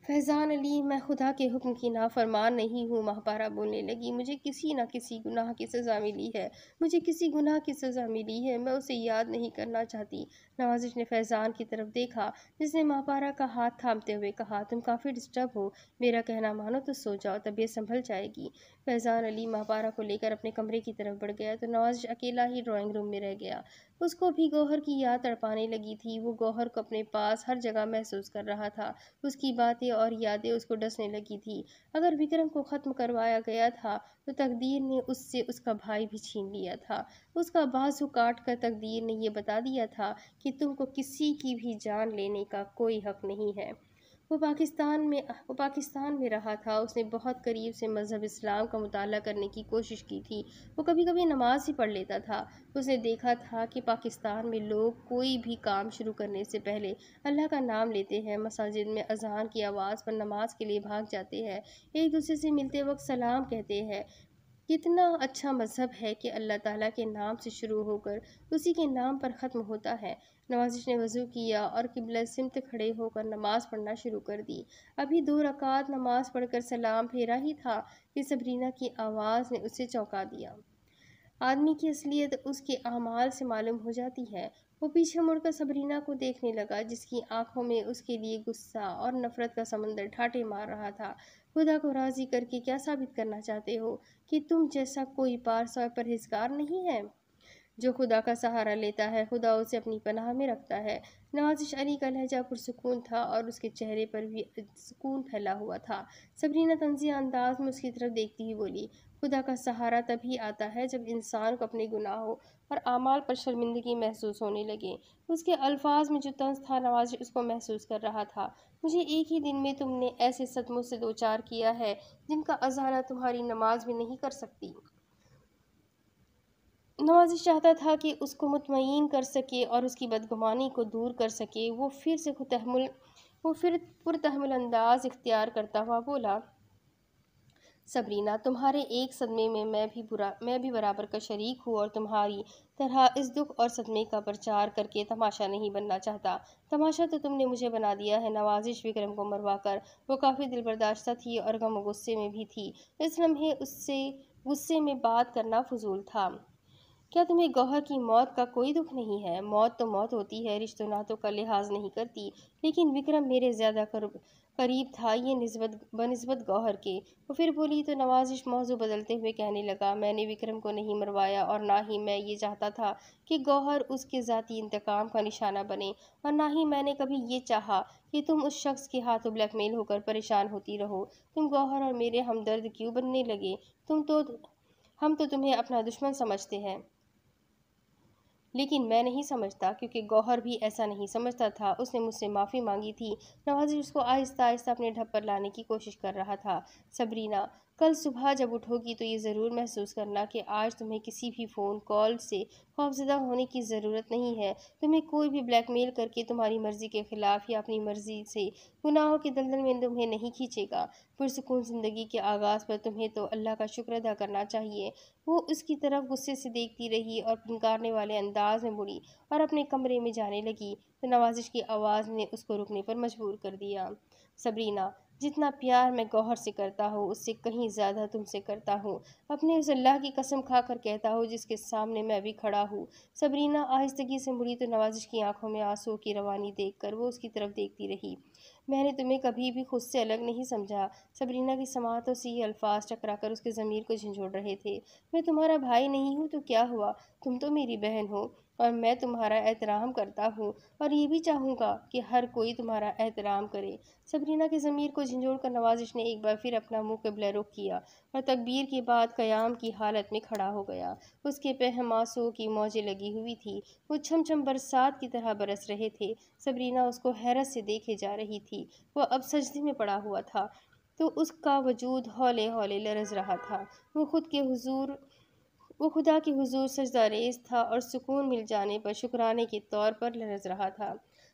فیضان علی، میں خدا کے حکم کی نافرمان نہیں ہوں، مہاپارا بولنے لگی، مجھے کسی نہ کسی گناہ کی سزا ملی ہے، مجھے کسی گناہ کی سزا ملی ہے، میں اسے یاد نہیں کرنا چاہتی۔ نوازش نے فیضان کی طرف دیکھا جس نے مہاپارا کا ہاتھ تھامتے ہوئے کہا، تم کافی ڈسٹرب ہو، میرا کہنا مانو تو سو جاؤ، طبیعت سنبھل جائے گی۔ فیضان علی مہاپارا کو لے کر اپنے کمرے کی طرف بڑھ گیا تو نوازش اکیلا ہی ڈرائنگ روم میں رہ گیا۔ اس کو بھی گوہر کی یاد تڑپانے لگی تھی، وہ گوہر کو اپنے پاس ہر جگہ محسوس کر رہا تھا، اس کی باتیں اور یادیں اس کو ڈسنے لگی تھی۔ اگر وکرم کو ختم کروایا گیا تھا تو تقدیر نے اس سے اس کا بھائی بھی چھین لیا تھا، اس کا بازو کاٹ کر تقدیر نے یہ بتا دیا تھا کہ تم کو کسی کی بھی جان لینے کا کوئی حق نہیں ہے۔ وہ پاکستان میں رہا تھا، اس نے بہت قریب سے مذہب اسلام کا مطالعہ کرنے کی کوشش کی تھی، وہ کبھی کبھی نماز ہی پڑھ لیتا تھا۔ اس نے دیکھا تھا کہ پاکستان میں لوگ کوئی بھی کام شروع کرنے سے پہلے اللہ کا نام لیتے ہیں، مساجد میں اذان کی آواز پر نماز کے لیے بھاگ جاتے ہیں، ایک دوسرے سے ملتے وقت سلام کہتے ہیں۔ کتنا اچھا مذہب ہے کہ اللہ تعالیٰ کے نام سے شروع ہو کر اسی کے نام پر ختم ہوتا ہے۔ نوازش نے وضو کیا اور قبلہ سمت کھڑے ہو کر نماز پڑھنا شروع کر دی۔ ابھی 2 رکعت نماز پڑھ کر سلام پھیرا ہی تھا کہ سبرینا کی آواز نے اسے چونکا دیا۔ آدمی کی اصلیت اس کے اعمال سے معلوم ہو جاتی ہے۔ وہ پیچھے مڑ کر سبرینا کو دیکھنے لگا جس کی آنکھوں میں اس کے لیے غصہ اور نفرت کا سمندر ٹھاٹھے مار رہا تھا۔ خدا کو راضی کر کے کیا ثابت کرنا چاہتے ہو؟ کہ تم جیسا کوئی پارسا اور پرہیزگار نہیں ہے؟ جو خدا کا سہارا لیتا ہے خدا اسے اپنی پناہ میں رکھتا ہے۔ نوازش علی کا لہجہ پرسکون تھا اور اس کے چہرے پر بھی سکون پھیلا ہوا تھا۔ سبرینا طنزیہ انداز میں اس کی طرف دیکھتی ہوئی بولی، خدا کا سہارا تبھی آتا ہے جب انسان کو اپنے گناہوں اور اعمال پر شرمندگی محسوس ہونے لگے۔ اس کے الفاظ میں جو طنز تھا نوازش اس کو محسوس کر رہا تھا۔ مجھے ایک ہی دن میں تم نے ایسے صدموں سے دوچار کیا ہے جن کا ازالہ تمہاری نماز بھی نہیں کر سکتی۔ نوازش چاہتا تھا کہ اس کو مطمئن کر سکے اور اس کی بدگمانی کو دور کر سکے۔ وہ پھر پرتحمل انداز اختیار کرتا ہوا بولا، سبرینا، تمہارے ایک صدمے میں میں بھی برابر کا شریک ہوں اور تمہاری طرح اس دکھ اور صدمے کا پرچار کر کے تماشا نہیں بننا چاہتا۔ تماشا تو تم نے مجھے بنا دیا ہے۔ نوازش وکرم کو مروا کر وہ کافی دل برداشتہ تھی اور غم و غصے میں بھی تھی۔ اس لمحے اس سے غصے میں بات کرنا فضول تھا۔ کیا تمہیں گوہر کی موت کا کوئی دکھ نہیں ہے؟ موت تو موت ہوتی ہے، رشتوں ناتوں کا لحاظ نہیں کرتی، لیکن وکرم میرے زیادہ قریب تھا یہ بنسبت گوہر کے۔ وہ پھر بولی تو نوازش موضوع بدلتے ہوئے کہنے لگا، میں نے وکرم کو نہیں مروایا اور نہ ہی میں یہ چاہتا تھا کہ گوہر اس کے ذاتی انتقام کا نشانہ بنے، اور نہ ہی میں نے کبھی یہ چاہا کہ تم اس شخص کے ہاتھوں بلیک میل ہو کر پریشان ہوتی رہو۔ تم گوہر اور میرے ہمدرد کیوں بننے لگے؟ ہم تو تمہیں اپنا دشمن سمجھتے ہیں، لیکن میں نہیں سمجھتا، کیونکہ گوہر بھی ایسا نہیں سمجھتا تھا۔ اس نے مجھ سے معافی مانگی تھی۔ نوازش اس کو آہستہ آہستہ اپنے ڈھب پر لانے کی کوشش کر رہا تھا۔ سبرینا، کل صبح جب اٹھو گی تو یہ ضرور محسوس کرنا کہ آج تمہیں کسی بھی فون کال سے خوفزدہ ہونے کی ضرورت نہیں ہے۔ تمہیں کوئی بھی بلیک میل کر کے تمہاری مرضی کے خلاف یا اپنی مرضی سے گناہوں کے دلدل میں تمہیں نہیں کھینچے گا۔ پرسکون زندگی کے آغاز پر تمہیں تو اللہ کا شکر ادا کرنا چاہیے۔ وہ اس کی طرف غصے سے دیکھتی رہی اور پھنکارنے والے انداز میں مڑی اور اپنے کمرے میں جانے لگی تو نوازش کی آواز نے اس کو رکنے پر مجبور کر دیا۔ سبرینا، جتنا پیار میں گوہر سے کرتا ہوں اس سے کہیں زیادہ تم سے کرتا ہوں۔ اپنے اس اللہ کی قسم کھا کر کہتا ہوں جس کے سامنے میں بھی کھڑا ہوں۔ سبرینا آہستگی سے مڑی تو نوازش کی آنکھوں میں آنسوؤں کی روانی دیکھ کر وہ اس کی طرف دیکھتی رہی۔ میں نے تمہیں کبھی بھی خود سے الگ نہیں سمجھا۔ سبرینا کی سماعتوں سے یہ الفاظ ٹکرا کر اس کے ضمیر کو جھنجھوڑ رہے تھے۔ میں تمہارا بھائی نہیں ہوں تو کیا ہوا؟ تم تو میری بہن ہو اور میں تمہارا احترام کرتا ہوں اور یہ بھی چاہوں گا کہ ہر کوئی تمہارا احترام کرے۔ سبرینا کے ضمیر کو جھنجھوڑ کر نوازش نے ایک بار پھر اپنا منہ قبلہ رخ کیا اور تکبیر کے بعد قیام کی حالت میں کھڑا ہو گیا۔ اس کے پہم آنسوؤں کی موجیں لگی ہوئی تھی، وہ چھم چھم برسات کی طرح برس رہے تھے۔ سبرینا اس کو حیرت سے دیکھے جا رہی تھی۔ وہ اب سجدے میں پڑا ہوا تھا تو اس کا وجود ہولے ہولے لرز رہا تھا۔ وہ خدا کے حضور سجدہ ریز تھا اور سکون مل جانے پر شکرانے کے طور پر لرز رہا تھا۔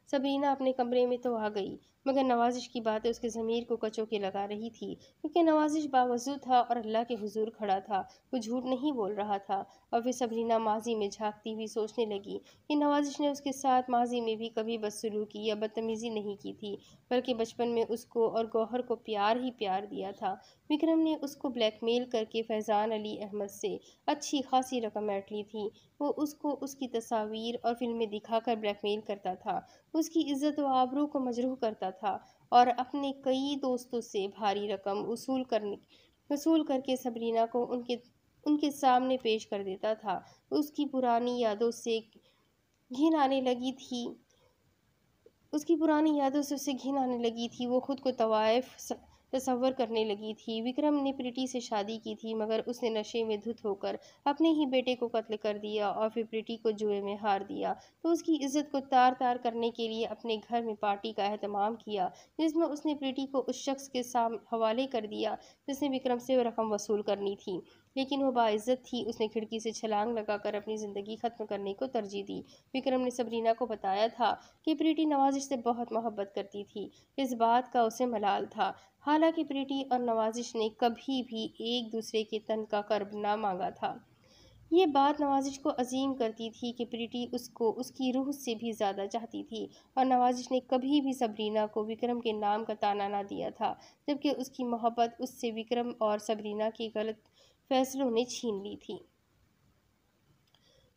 سبرینا اپنے کمرے میں تو آ گئی مگر نوازش کی باتیں اس کے ضمیر کو کچو کے لگا رہی تھی کیونکہ نوازش باوضو تھا اور اللہ کے حضور کھڑا تھا، وہ جھوٹ نہیں بول رہا تھا۔ اور پھر سبرینا ماضی میں جھانکتی ہوئی سوچنے لگی کہ نوازش نے اس کے ساتھ ماضی میں بھی کبھی بدسلوکی یا بدتمیزی نہیں کی تھی بلکہ بچپن میں اس کو اور گوہر کو پیار ہی پیار دیا تھا۔ وکرم نے اس کو بلیک میل کر کے فیضان علی احمد سے اچھی خاصی رقم ایٹھ لی تھی۔ وہ اس کو اس کی تصاویر اور فلمیں دکھا کر بلیک میل کرتا تھا، اس کی عزت و آبرو کو مجروح کرتا تھا اور اپنے کئی دوستوں سے بھاری رقم وصول کر کے سبرینا کو ان کے سامنے پیش کر دیتا تھا۔ اس کی پرانی یادوں سے گھن آنے لگی تھی، وہ خود کو طوائف تصور کرنے لگی تھی۔ وکرم نے پریٹی سے شادی کی تھی مگر اس نے نشے میں دھت ہو کر اپنے ہی بیٹے کو قتل کر دیا اور پھر پریٹی کو جوئے میں ہار دیا تو اس کی عزت کو تار تار کرنے کے لیے اپنے گھر میں پارٹی کا اہتمام کیا جس میں اس نے پریٹی کو اس شخص کے حوالے کر دیا جس نے وکرم سے رقم وصول کرنی تھی، لیکن وہ باعزت تھی، اس نے کھڑکی سے چھلانگ لگا کر اپنی زندگی ختم کرنے کو ترجیح دی۔ وکرم نے سبرینا کو بتایا تھا کہ پریٹی نوازش سے بہت محبت کرتی تھی، اس بات کا اسے ملال تھا، حالانکہ پریٹی اور نوازش نے کبھی بھی ایک دوسرے کے تن کا قرب نہ مانگا تھا۔ یہ بات نوازش کو عظیم کرتی تھی کہ پریٹی اس کو اس کی روح سے بھی زیادہ چاہتی تھی اور نوازش نے کبھی بھی سبرینا کو وکرم کے نام کا طعنہ نہ دیا تھا، جبکہ اس کی محبت اس سے وکرم اور سبرینا کے غلط فیصلوں نے چھین لی تھی۔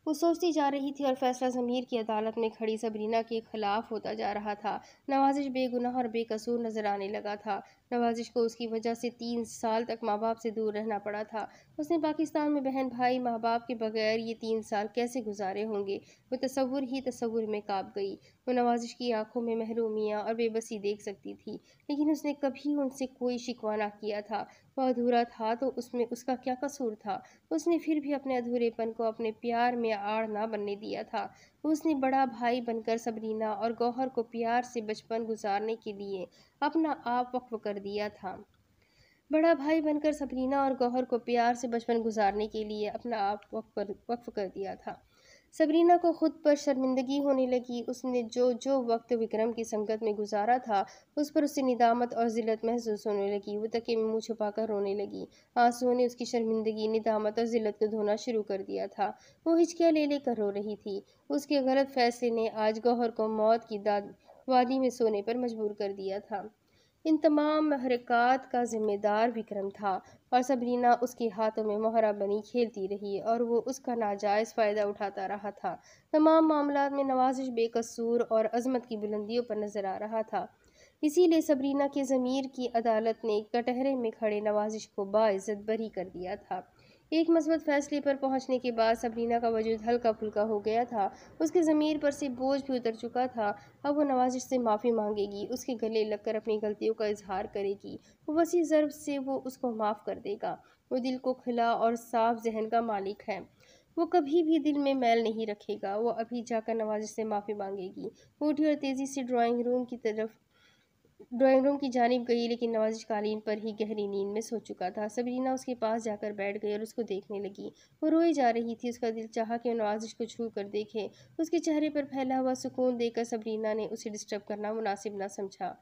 وہ سوچتی جا رہی تھی اور فیصلہ ضمیر کی عدالت میں کھڑی سبرینا کے خلاف ہوتا جا رہا تھا۔ نوازش بے گناہ اور بے قصور نظر آنے لگا تھا۔ نوازش کو اس کی وجہ سے 3 سال تک ماں باپ سے دور رہنا پڑا تھا۔ اس نے پاکستان میں بہن بھائی ماں باپ کے بغیر یہ 3 سال کیسے گزارے ہوں گے، وہ تصور میں کانپ گئی۔ وہ نوازش کی آنکھوں میں محرومیاں اور بے بسی دیکھ سکتی تھی، لیکن اس نے کبھی ان سے کوئی شکوہ نہ کیا تھا۔ وہ ادھورا تھا تو اس میں اس کا کیا قصور تھا؟ اس نے پھر بھی اپنے ادھورے پن کو اپنے پیار میں آڑ نہ بننے دیا تھا۔ اس نے بڑا بھائی بن کر سبرینا اور گوہر کو پیار سے بچپن گزارنے کے لیے اپنا آپ وقف کر دیا تھا۔ بڑا بھائی بن کر سبرینا اور گوہر کو پیار سے بچپن گزارنے کے لیے اپنا آپ وقف کر دیا تھا۔ سبرینا کو خود پر شرمندگی ہونے لگی۔ اس نے جو وقت وکرم کی سنگت میں گزارا تھا اس پر اسے ندامت اور ذلت محسوس ہونے لگی۔ وہ تکیے میں منہ چھپا کر رونے لگی۔ آنسوؤں نے اس کی شرمندگی، ندامت اور ذلت کو دھونا شروع کر دیا تھا۔ وہ ہچکیاں لے لے کر رو رہی تھی۔ اس کے غلط فیصلے نے آج گوہر کو موت کی وادی میں سونے پر مجبور کر دیا تھا۔ ان تمام محرکات کا ذمہ دار وکرم تھا اور سبرینا اس کے ہاتھوں میں مہرہ بنی کھیلتی رہی اور وہ اس کا ناجائز فائدہ اٹھاتا رہا تھا۔ تمام معاملات میں نوازش بے قصور اور عظمت کی بلندیوں پر نظر آ رہا تھا، اسی لیے سبرینا کے ضمیر کی عدالت نے کٹہرے میں کھڑے نوازش کو باعزت بری کر دیا تھا۔ ایک مثبت فیصلے پر پہنچنے کے بعد سبرینا کا وجود ہلکا پھلکا ہو گیا تھا، اس کے ضمیر پر سے بوجھ بھی اتر چکا تھا۔ اب وہ نوازش سے معافی مانگے گی، اس کے گلے لگ کر اپنی غلطیوں کا اظہار کرے گی، وہ وسیع ضرب سے وہ اس کو معاف کر دے گا۔ وہ دل کو کھلا اور صاف ذہن کا مالک ہے، وہ کبھی بھی دل میں میل نہیں رکھے گا۔ وہ ابھی جا کر نوازش سے معافی مانگے گی۔ وہ اٹھی اور تیزی سے ڈرائنگ روم کی طرف ڈرائنگ روم کی جانب گئی لیکن نوازش قالین پر ہی گہری نیند میں سو چکا تھا۔ سبرینا اس کے پاس جا کر بیٹھ گئی اور اس کو دیکھنے لگی۔ وہ روئی جا رہی تھی۔ اس کا دل چاہا کہ وہ نوازش کو چھو کر دیکھے۔ اس کے چہرے پر پھیلا ہوا سکون دیکھ کر سبرینا نے اسے ڈسٹرب کرنا مناسب نہ سمجھا۔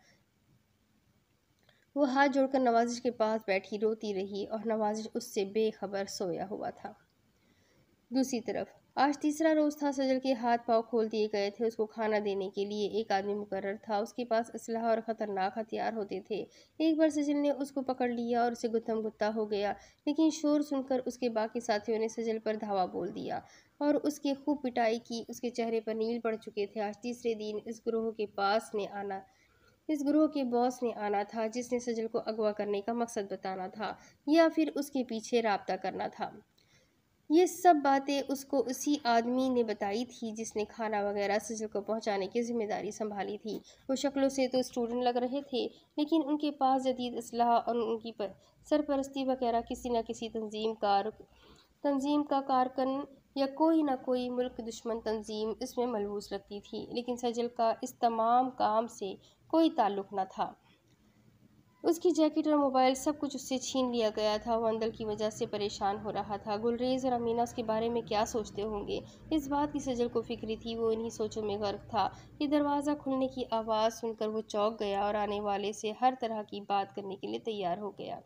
وہ ہاتھ جوڑ کر نوازش کے پاس بیٹھی روتی رہی اور نوازش اس سے بے خبر سویا ہوا تھا۔ دوسری طرف آج تیسرا روز تھا۔ سجل کے ہاتھ پاؤں کھول دیے گئے تھے۔ اس کو کھانا دینے کے لیے ایک آدمی مقرر تھا۔ اس کے پاس اسلحہ اور خطرناک ہتھیار ہوتے تھے۔ ایک بار سجل نے اس کو پکڑ لیا اور اسے گتھم گتا ہو گیا، لیکن شور سن کر اس کے باقی ساتھیوں نے سجل پر دھاوا بول دیا اور اس کی خوب پٹائی کی۔ اس کے چہرے پر نیل پڑ چکے تھے۔ آج تیسرے دن اس گروہ کے باس نے آنا تھا جس نے سجل کو اغوا کرنے کا مقصد بتانا تھا یا پھر اس کے پیچھے رابطہ کرنا تھا۔ یہ سب باتیں اس کو اسی آدمی نے بتائی تھی جس نے کھانا وغیرہ سجل کو پہنچانے کی ذمہ داری سنبھالی تھی۔ وہ شکلوں سے تو اسٹوڈنٹ لگ رہے تھے، لیکن ان کے پاس جدید اسلحہ اور ان کی سرپرستی وغیرہ کسی نہ کسی تنظیم کا کارکن یا کوئی نہ کوئی ملک دشمن تنظیم اس میں ملبوس لگتی تھی، لیکن سجل کا اس تمام کام سے کوئی تعلق نہ تھا۔ اس کی جیکٹ اور موبائل سب کچھ اس سے چھین لیا گیا تھا۔ وہ اندر کی وجہ سے پریشان ہو رہا تھا۔ گلریز اور امینہ اس کے بارے میں کیا سوچتے ہوں گے، اس بات کی سجل کو فکر تھی۔ وہ انہی سوچوں میں غرق تھا کہ دروازہ کھلنے کی آواز سن کر وہ چونک گیا اور آنے والے سے ہر طرح کی بات کرنے کے لیے تیار ہو گیا۔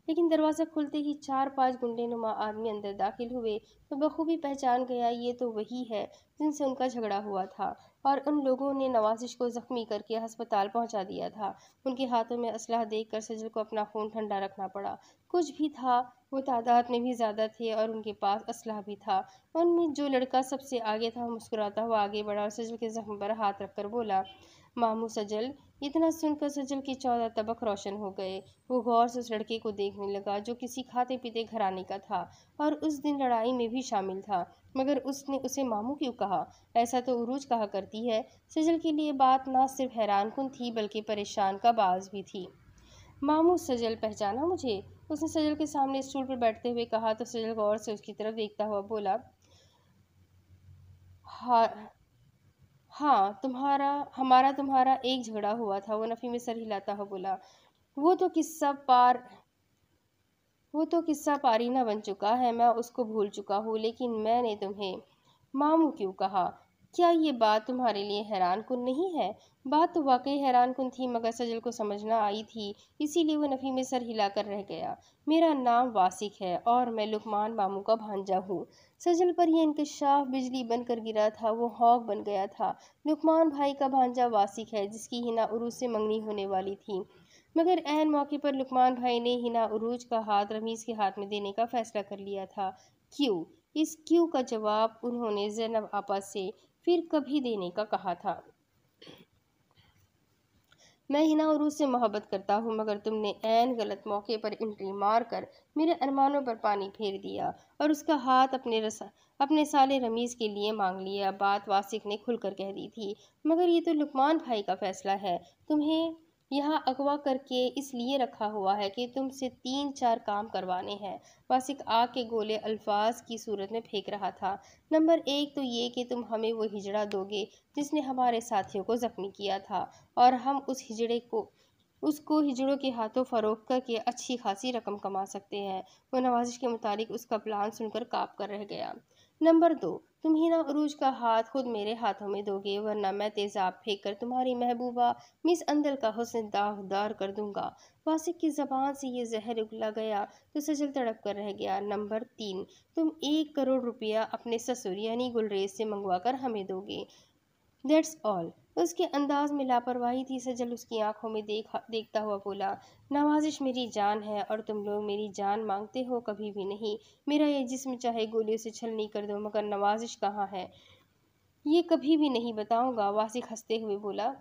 لیکن دروازہ کھلتے ہی 4-5 گنڈے نما آدمی اندر داخل ہوئے تو بخوبی پہچان گیا یہ تو وہی ہے جن سے ان کا جھگڑا ہوا تھا، اور ان لوگوں نے نوازش کو زخمی کر کے ہسپتال پہنچا دیا تھا۔ ان کے ہاتھوں میں اسلحہ دیکھ کر سجل کو اپنا خون ٹھنڈا رکھنا پڑا۔ کچھ بھی تھا، وہ تعداد میں بھی زیادہ تھے اور ان کے پاس اسلحہ بھی تھا۔ ان میں جو لڑکا سب سے آگے تھا وہ مسکراتا ہوا آگے بڑھا اور سجل کے زخم پر ہاتھ رکھ کر بولا، ماموں سجل۔ اتنا سن کر سجل کے 14 طبق روشن ہو گئے۔ وہ غور سے اس لڑکے کو دیکھنے لگا جو کسی کھاتے پیتے گھرانے کا تھا اور اس دن لڑائی میں بھی شامل تھا، مگر اس نے اسے ماموں کیوں کہا؟ ایسا تو عروج کہا کرتی ہے۔ سجل کے لیے بات نہ صرف حیران کن تھی بلکہ پریشان کا باعث بھی تھی۔ ماموں سجل، پہچانا مجھے؟ اس نے سجل کے سامنے اسٹول پر بیٹھتے ہوئے کہا تو سجل غور سے اس کی طرف دیکھتا ہوا بولا، ہاں ہمارا تمہارا ایک جھگڑا ہوا تھا۔ وہ نفی میں سر ہلاتا ہوا بولا، وہ تو قصہ پارینہ بن چکا ہے، میں اس کو بھول چکا ہوں، لیکن میں نے تمہیں ماموں کیوں کہا؟ کیا یہ بات تمہارے لیے حیران کن نہیں ہے؟ بات تو واقعی حیران کن تھی مگر سجل کو سمجھ نہ آئی تھی، اسی لیے وہ نفی میں سر ہلا کر رہ گیا۔ میرا نام واسق ہے اور میں لقمان ماموں کا بھانجا ہوں۔ سجل پر یہ انکشاف بجلی بن کر گرا تھا۔ وہ ہونک بن گیا تھا۔ لقمان بھائی کا بھانجا واسق ہے جس کی حنا عروج سے منگنی ہونے والی تھی، مگر عین موقع پر لقمان بھائی نے حنا عروج کا ہاتھ رمیز کے ہاتھ میں دینے کا فیصلہ کر لیا تھا۔ کیوں؟ اس کیوں کا جواب انہوں نے زینب آپا سے پھر کبھی دینے کا کہا تھا۔ میں حنا عروج سے محبت کرتا ہوں مگر تم نے عین غلط موقع پر انٹری مار کر میرے ارمانوں پر پانی پھیر دیا اور اس کا ہاتھ اپنے سالے رمیز کے لیے مانگ لیا۔ بات واسق نے کھل کر کہہ دی تھی، مگر یہ تو لقمان بھائی کا فیصلہ ہے۔ تمہیں یہاں اغوا کر کے اس لیے رکھا ہوا ہے کہ تم سے 3-4 کام کروانے ہیں۔ واسق آگ کے گولے الفاظ کی صورت میں پھینک رہا تھا۔ نمبر 1 تو یہ کہ تم ہمیں وہ ہجڑا دو گے جس نے ہمارے ساتھیوں کو زخمی کیا تھا اور ہم اس کو ہجڑوں کے ہاتھوں فروخت کر کے اچھی خاصی رقم کما سکتے ہیں۔ وہ نوازش کے متعلق اس کا پلان سن کر کانپ کر رہ گیا۔ نمبر 2 تم حنا عروج کا ہاتھ خود میرے ہاتھوں میں دو گے ورنہ میں تیزاب پھینک کر تمہاری محبوبہ مس اندل کا حسن داغدار کر دوں گا۔ واسق کی زبان سے یہ زہر اگلا گیا تو سجل تڑپ کر رہ گیا۔ نمبر 3 تم 1 کروڑ روپیہ اپنے سسر یعنی گلریز سے منگوا کر ہمیں دو گے۔ That's all. اس کے انداز میں لاپرواہی تھی۔ سجل اس کی آنکھوں میں دیکھتا ہوا بولا، نوازش میری جان ہے اور تم لوگ میری جان مانگتے ہو؟ کبھی بھی نہیں۔ میرا یہ جسم چاہے گولیوں سے چھلنی کر دو مگر نوازش کہاں ہے یہ کبھی بھی نہیں بتاؤں گا۔ واسق ہنستے ہوئے بولا،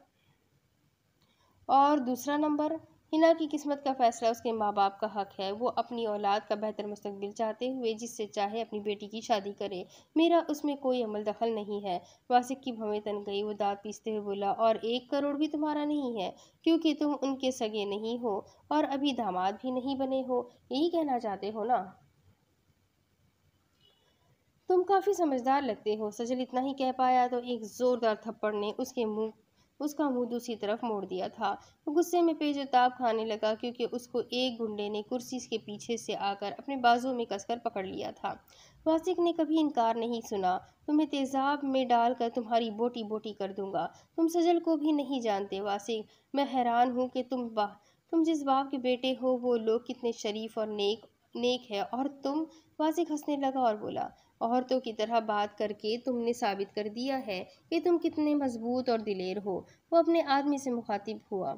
اور دوسرا نمبر؟ حنا کی قسمت کا فیصلہ اس کے ماں باپ کا حق ہے۔ وہ اپنی اولاد کا بہتر مستقبل چاہتے ہوئے جس سے چاہے اپنی بیٹی کی شادی کرے، میرا اس میں کوئی عمل دخل نہیں ہے۔ واسق کی بھویں تن گئی۔ وہ دانت پیستے ہوئے بولا، اور 1 کروڑ بھی تمہارا نہیں ہے کیونکہ تم ان کے سگے نہیں ہو اور ابھی داماد بھی نہیں بنے ہو، یہی کہنا چاہتے ہو نا؟ تم کافی سمجھدار لگتے ہو۔ سجل اتنا ہی کہہ پایا تو ایک زوردار تھپڑ نے اس اس کا منہ دوسری طرف موڑ دیا تھا۔ وہ غصے میں پیچ و تاب کھانے لگا کیونکہ اس کو ایک گنڈے نے کرسی کے پیچھے سے آ کر اپنے بازو میں کس کر پکڑ لیا تھا۔ واسق نے کبھی انکار نہیں سنا۔ تمہیں تیزاب میں ڈال کر تمہاری بوٹی بوٹی کر دوں گا۔ تم سجل کو بھی نہیں جانتے واسق۔ میں حیران ہوں کہ تم جس باپ کے بیٹے ہو وہ لوگ کتنے شریف اور نیک ہے، اور تم… واسق ہنسنے لگا اور بولا، عورتوں کی طرح بات کر کے تم نے ثابت کر دیا ہے کہ تم کتنے مضبوط اور دلیر ہو۔ وہ اپنے آدمی سے مخاطب ہوا،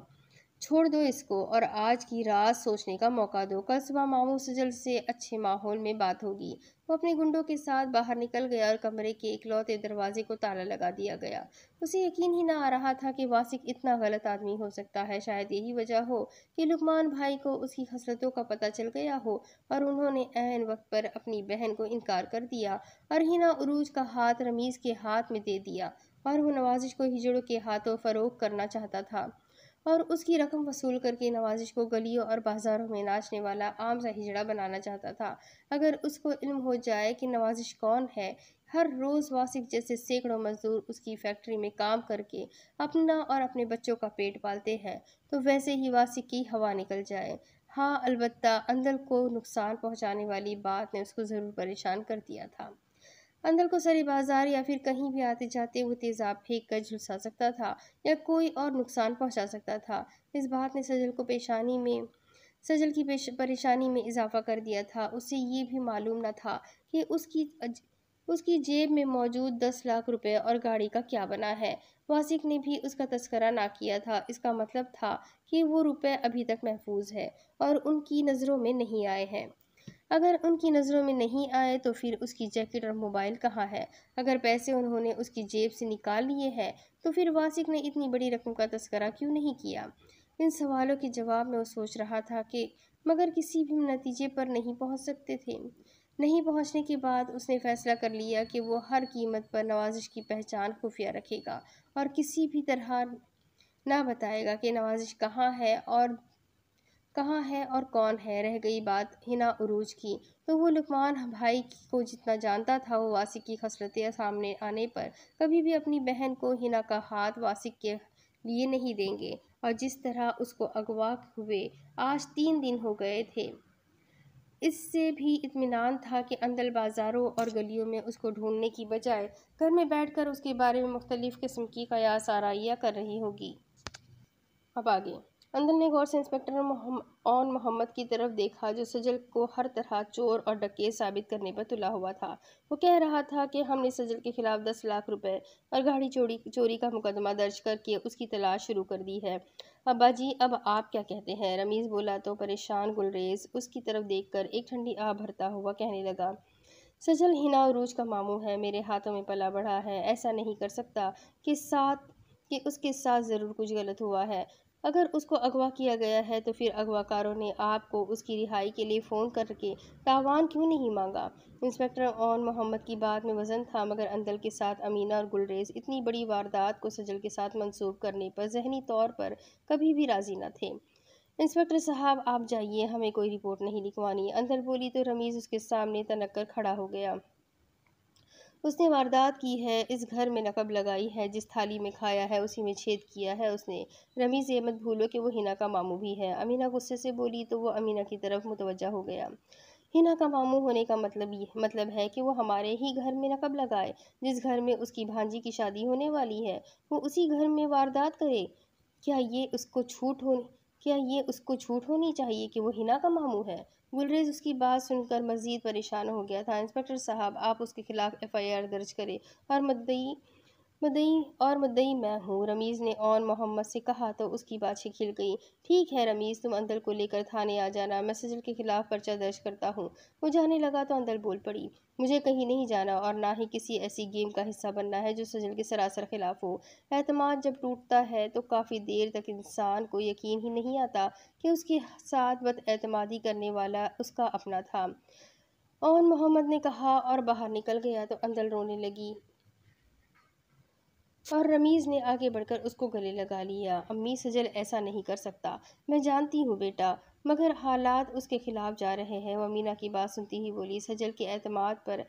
چھوڑ دو اس کو اور آج کی رات سوچنے کا موقع دو۔ کل صبح ماموں سجل سے اچھے ماحول میں بات ہوگی۔ وہ اپنے گنڈوں کے ساتھ باہر نکل گیا اور کمرے کے اکلوتے دروازے کو تالا لگا دیا گیا۔ اسے یقین ہی نہ آ رہا تھا کہ واسق اتنا غلط آدمی ہو سکتا ہے۔ شاید یہی وجہ ہو کہ لقمان بھائی کو اس کی خصلتوں کا پتہ چل گیا ہو اور انہوں نے عین وقت پر اپنی بہن کو انکار کر دیا اور ہنا عروج کا ہاتھ رمیز کے ہاتھ میں دے دیا، اور وہ نوازش کو ہجڑوں کے ہاتھوں فروخت کرنا چاہتا تھا اور اس کی رقم وصول کر کے نوازش کو گلیوں اور بازاروں میں ناچنے والا عام سا ہجڑا بنانا چاہتا تھا۔ اگر اس کو علم ہو جائے کہ نوازش کون ہے، ہر روز واسق جیسے سینکڑوں مزدور اس کی فیکٹری میں کام کر کے اپنا اور اپنے بچوں کا پیٹ پالتے ہیں، تو ویسے ہی واسق کی ہوا نکل جائے۔ ہاں البتہ اندل کو نقصان پہنچانے والی بات نے اس کو ضرور پریشان کر دیا تھا۔ اندل کو سرے بازار یا پھر کہیں بھی آتے جاتے وہ تیزاب پھینک کر جھلسا سکتا تھا یا کوئی اور نقصان پہنچا سکتا تھا۔ اس بات نے سجل کی پریشانی میں اضافہ کر دیا تھا۔ اسے یہ بھی معلوم نہ تھا کہ اس کی جیب میں موجود 10 لاکھ روپے اور گاڑی کا کیا بنا ہے۔ واسق نے بھی اس کا تذکرہ نہ کیا تھا۔ اس کا مطلب تھا کہ وہ روپے ابھی تک محفوظ ہے اور ان کی نظروں میں نہیں آئے ہیں۔ اگر ان کی نظروں میں نہیں آئے تو پھر اس کی جیکٹ اور موبائل کہاں ہے؟ اگر پیسے انہوں نے اس کی جیب سے نکال لیے ہیں تو پھر واسق نے اتنی بڑی رقم کا تذکرہ کیوں نہیں کیا؟ ان سوالوں کے جواب میں وہ سوچ رہا تھا کہ مگر کسی بھی نتیجے پر نہیں پہنچ سکتے تھے۔ نہیں پہنچنے کے بعد اس نے فیصلہ کر لیا کہ وہ ہر قیمت پر نوازش کی پہچان خفیہ رکھے گا اور کسی بھی طرح نہ بتائے گا کہ نوازش کہاں ہے اور کون ہے۔ رہ گئی بات ہنا عروج کی، تو وہ لقمان بھائی کو جتنا جانتا تھا وہ واسق کی خصلتیں سامنے آنے پر کبھی بھی اپنی بہن کو ہنا کا ہاتھ واسق کے لیے نہیں دیں گے، اور جس طرح اس کو اغوا ہوئے آج 3 دن ہو گئے تھے، اس سے بھی اطمینان تھا کہ اندل بازاروں اور گلیوں میں اس کو ڈھونڈنے کی بجائے گھر میں بیٹھ کر اس کے بارے میں مختلف قسم کی قیاس آرائیاں کر رہی ہوگی۔ اب آگے اندل نے غور سے انسپکٹر اون محمد کی طرف دیکھا جو سجل کو ہر طرح چور اور ڈکیت ثابت کرنے پر تلا ہوا تھا۔ وہ کہہ رہا تھا کہ ہم نے سجل کے خلاف 10 لاکھ روپے اور گاڑی چوری کا مقدمہ درج کر کے اس کی تلاش شروع کر دی ہے۔ ابا جی اب آپ کیا کہتے ہیں؟ رمیز بولا تو پریشان گلریز اس کی طرف دیکھ کر ایک ٹھنڈی آہ بھرتا ہوا کہنے لگا، سجل ہنا عروج کا ماموں ہے، میرے ہاتھوں میں پلا بڑھا ہے، ایسا نہیں کر سکتا کہ اس کے ساتھ ضرور کچھ غلط ہوا ہے۔ اگر اس کو اغوا کیا گیا ہے تو پھر اغوا کاروں نے آپ کو اس کی رہائی کے لیے فون کر کے تاوان کیوں نہیں مانگا؟ انسپکٹر اون محمد کی بات میں وزن تھا، مگر اندل کے ساتھ امینا اور گلریز اتنی بڑی واردات کو سجل کے ساتھ منسوب کرنے پر ذہنی طور پر کبھی بھی راضی نہ تھے۔ انسپکٹر صاحب آپ جائیے، ہمیں کوئی رپورٹ نہیں لکھوانی۔ اندل بولی تو رمیز اس کے سامنے تنک کر کھڑا ہو گیا۔ اس نے واردات کی ہے، اس گھر میں نقب لگائی ہے، جس تھالی میں کھایا ہے اسی میں چھید کیا ہے اس نے۔ رمیز یہ مت بھولو کہ وہ ہنا کا ماموں بھی ہے۔ امینا غصے سے بولی تو وہ امینا کی طرف متوجہ ہو گیا۔ ہنا کا ماموں ہونے کا مطلب ہے کہ وہ ہمارے ہی گھر میں نقب لگائے، جس گھر میں اس کی بھانجی کی شادی ہونے والی ہے، وہ اسی گھر میں واردات کرے؟ کیا یہ اس کو چھوٹ ہونی چاہیے کہ وہ ہنا کا ماموں ہے؟ گلریز اس کی بات سن کر مزید پریشان ہو گیا تھا۔ انسپکٹر صاحب آپ اس کے خلاف FIR درج کریں اور مدعی میں ہوں، رمیز نے اون محمد سے کہا تو اس کی باتیں کھل گئیں۔ ٹھیک ہے رمیز، تم اندل کو لے کر تھانے آ جانا، میں سجل کے خلاف پرچہ درج کرتا ہوں۔ وہ جانے لگا تو اندل بول پڑی، مجھے کہیں نہیں جانا اور نہ ہی کسی ایسی گیم کا حصہ بننا ہے جو سجل کے سراسر خلاف ہو۔ اعتماد جب ٹوٹتا ہے تو کافی دیر تک انسان کو یقین ہی نہیں آتا کہ اس کے ساتھ بد اعتمادی کرنے والا اس کا اپنا تھا، اون محمد نے کہا اور باہر نکل گیا تو اندل رونے لگی اور رمیز نے آگے بڑھ کر اس کو گلے لگا لیا۔ امی سجل ایسا نہیں کر سکتا، میں جانتی ہوں بیٹا، مگر حالات اس کے خلاف جا رہے ہیں۔ وہ امینا کی بات سنتی ہی بولی، سجل کے اعتماد پر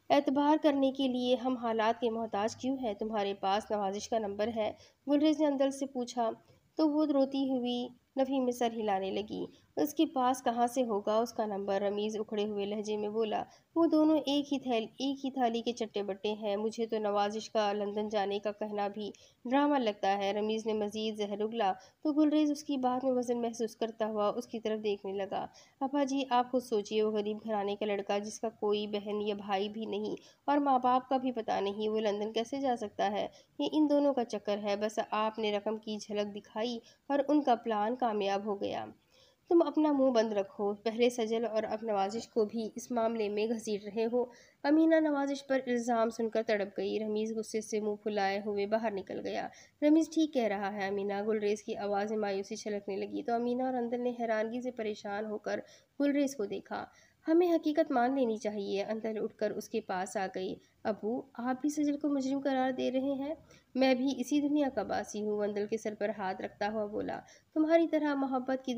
اعتبار کرنے کے لیے ہم حالات کے محتاج کیوں ہیں؟ تمہارے پاس نوازش کا نمبر ہے؟ گلریز نے اندر سے پوچھا تو وہ روتی ہوئی نفی میں سر ہلانے لگی۔ اس کے پاس کہاں سے ہوگا اس کا نمبر؟ رمیز اکھڑے ہوئے لہجے میں بولا۔ وہ دونوں ایک ہی تھالی کے چٹے بٹے ہیں۔ مجھے تو نوازش کا لندن جانے کا کہنا بھی ڈرامہ لگتا ہے۔ رمیز نے مزید زہر اگلا تو گلریز اس کی بات میں وزن محسوس کرتا ہوا اس کی طرف دیکھنے لگا۔ ابا جی آپ خود سوچئے، وہ غریب گھرانے کا لڑکا جس کا کوئی بہن یا بھائی بھی نہیں اور ماں باپ کا بھی پتہ نہیں، وہ لندن کیسے جا سکتا ہے؟ یہ ان دونوں کا چکر ہے۔ بس آپ نے رقم کی جھلک دکھائی اور ان کا پلان کامیاب ہو گیا۔ تم اپنا منہ بند رکھو، پہلے سجل اور اب نوازش کو بھی اس معاملے میں گھسیٹ رہے ہو۔ امینہ نوازش پر الزام سن کر تڑپ گئی۔ رمیز غصے سے منہ پھلائے ہوئے باہر نکل گیا۔ رمیز ٹھیک کہہ رہا ہے امینہ۔ گلریز کی آواز میں مایوسی چھلکنے لگی تو امینہ اور اندر نے حیرانگی سے پریشان ہو کر گلریز کو دیکھا۔ ہمیں حقیقت مان لینی چاہیے۔ اندر اٹھ کر اس کے پاس آ گئی۔ ابو آپ بھی سجل کو مجرم قرار دے رہے ہیں؟ میں بھی اسی دنیا کا باسی ہوں، اندر کے سر پر ہاتھ رکھتا ہوا بولا۔ تمہاری طرح محبت کی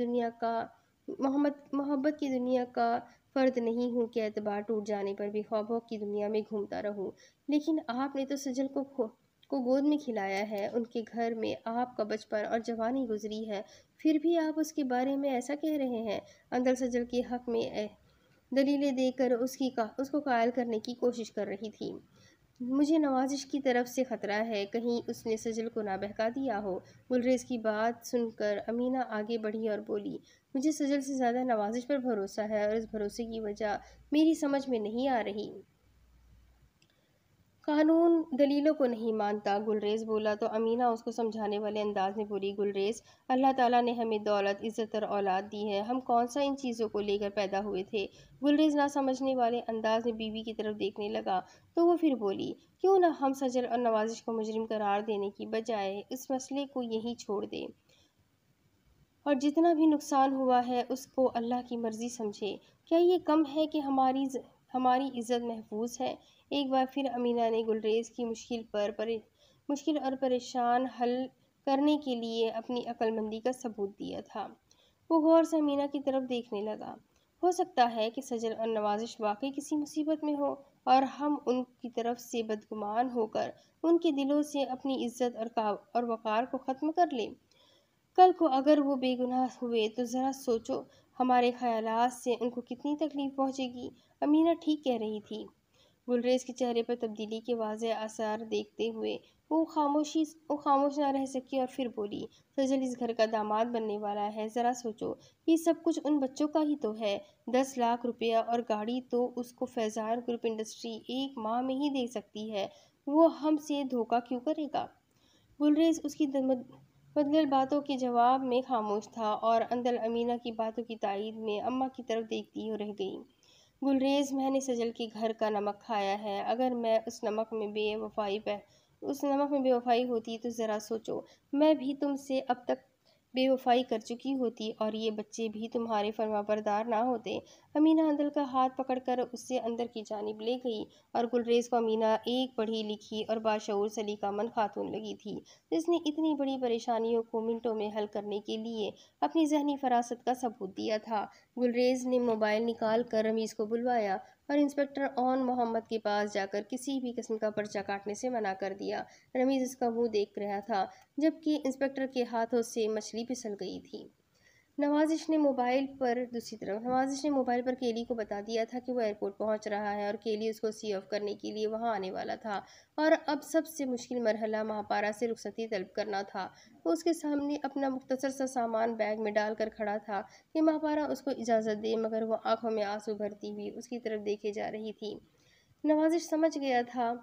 دنیا کا فرد نہیں ہوں کہ اعتبار ٹوٹ جانے پر بھی خوابوں کی دنیا میں گھومتا رہوں، لیکن آپ نے تو سجل کو گود میں کھلایا ہے، ان کے گھر میں آپ کا بچپن اور جوانی گزری ہے، پھر بھی آپ اس کے بارے میں ایسا کہہ رہے ہیں؟ اندر سجل کے حق میں دلیلیں دے کر اس کو قائل کرنے کی کوشش کر رہی تھی۔ مجھے نوازش کی طرف سے خطرہ ہے، کہیں اس نے سجل کو نہ بہکا دیا ہو۔ گلریز کی بات سن کر امینہ آگے بڑھی اور بولی، مجھے سجل سے زیادہ نوازش پر بھروسہ ہے اور اس بھروسے کی وجہ میری سمجھ میں نہیں آ رہی۔ قانون دلیلوں کو نہیں مانتا، گلریز بولا تو امینہ اس کو سمجھانے والے انداز میں بولی، گلریز اللہ تعالیٰ نے ہمیں دولت، عزت اور اولاد دی ہے، ہم کون سا ان چیزوں کو لے کر پیدا ہوئے تھے؟ گلریز نہ سمجھنے والے انداز میں بیوی کی طرف دیکھنے لگا تو وہ پھر بولی، کیوں نہ ہم سجل اور نوازش کو مجرم قرار دینے کی بجائے اس مسئلے کو یہیں چھوڑ دیں اور جتنا بھی نقصان ہوا ہے اس کو اللہ کی مرضی سمجھے؟ کیا یہ کم ہے کہ ہماری عزت محفوظ ہے؟ ایک بار پھر امینہ نے گلریز کی مشکل اور پریشان حل کرنے کے لیے اپنی عقل مندی کا ثبوت دیا تھا۔ وہ غور سے امینہ کی طرف دیکھنے لگا۔ ہو سکتا ہے کہ سجل اور نوازش واقعی کسی مصیبت میں ہو اور ہم ان کی طرف سے بدگمان ہو کر ان کے دلوں سے اپنی عزت اور وقار کو ختم کر لیں۔ کل کو اگر وہ بے گناہ ہوئے تو ذرا سوچو ہمارے خیالات سے ان کو کتنی تکلیف پہنچے گی۔ امینہ ٹھیک کہہ رہی تھی۔ گلریز کے چہرے پر تبدیلی کے واضح آثار دیکھتے ہوئے وہ خاموش نہ رہ سکی اور پھر بولی، سجل اس گھر کا داماد بننے والا ہے، ذرا سوچو یہ سب کچھ ان بچوں کا ہی تو ہے۔ 10 لاکھ روپیہ اور گاڑی تو اس کو فیضان گروپ انڈسٹری 1 ماہ میں ہی دے سکتی ہے، وہ ہم سے دھوکہ کیوں کرے گا؟ گلریز اس کی مدلل باتوں کے جواب میں خاموش تھا اور اندر امینہ کی باتوں کی تائید میں اماں کی طرف دیکھتی رہ گئی۔ گلریز میں نے سجل کے گھر کا نمک کھایا ہے، اگر میں اس نمک میں بے وفائی ہوتی تو ذرا سوچو میں بھی تم سے اب تک بے وفائی کر چکی ہوتی اور یہ بچے بھی تمہارے فرما بردار نہ ہوتے۔ امینہ اندر کا ہاتھ پکڑ کر اس سے اندر کی جانب لے گئی اور گلریز کو امینہ ایک پڑھی لکھی اور باشعور سلیقہ مند خاتون لگی تھی جس نے اتنی بڑی پریشانیوں کو منٹوں میں حل کرنے کے لیے اپنی ذہنی فراست کا ثبوت دیا تھا۔ گلریز نے موبائل نکال کر رمیز کو بلوایا اور انسپکٹر اون محمد کے پاس جا کر کسی بھی قسم کا پرچہ کاٹنے سے منع کر دیا۔ رمیز اس کا منہ دیکھ رہا تھا جبکہ انسپکٹر کے ہاتھوں سے مچھلی پھسل گئی تھی۔ نوازش نے موبائل پر کیلی کو بتا دیا تھا کہ وہ ایئرپورٹ پہنچ رہا ہے اور کیلی اس کو سی آف کرنے کے لیے وہاں آنے والا تھا اور اب سب سے مشکل مرحلہ مہاپارا سے رخصتی طلب کرنا تھا۔ وہ اس کے سامنے اپنا مختصر سا سامان بیگ میں ڈال کر کھڑا تھا کہ مہاپارا اس کو اجازت دے، مگر وہ آنکھوں میں آنسو بھرتی ہوئی اس کی طرف دیکھے جا رہی تھی۔ نوازش سمجھ گیا تھا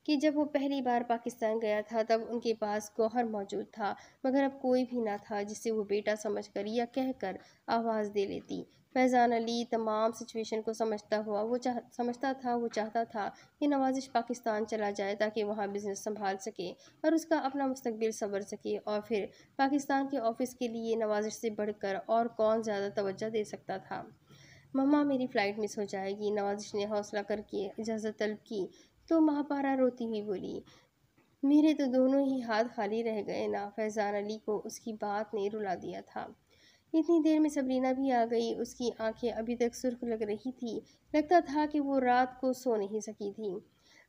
کہ جب وہ پہلی بار پاکستان گیا تھا تب ان کے پاس گوہر موجود تھا، مگر اب کوئی بھی نہ تھا جسے وہ بیٹا سمجھ کر یا کہہ کر آواز دے لیتی۔ فیضان علی تمام سچویشن کو سمجھتا تھا، وہ چاہتا تھا کہ نوازش پاکستان چلا جائے تاکہ وہاں بزنس سنبھال سکے اور اس کا اپنا مستقبل سنور سکے، اور پھر پاکستان کے آفس کے لیے نوازش سے بڑھ کر اور کون زیادہ توجہ دے سکتا تھا۔ مما میری فلائٹ مس ہو جائے گی، نوازش نے حوصلہ کر کے اجازت طلب کی تو مہاپارا روتی ہوئی بولی، میرے تو دونوں ہی ہاتھ خالی رہ گئے نا۔ فیضان علی کو اس کی بات نے رلا دیا تھا۔ اتنی دیر میں سبرینا بھی آ گئی۔ اس کی آنکھیں ابھی تک سرخ لگ رہی تھی، لگتا تھا کہ وہ رات کو سو نہیں سکی تھی۔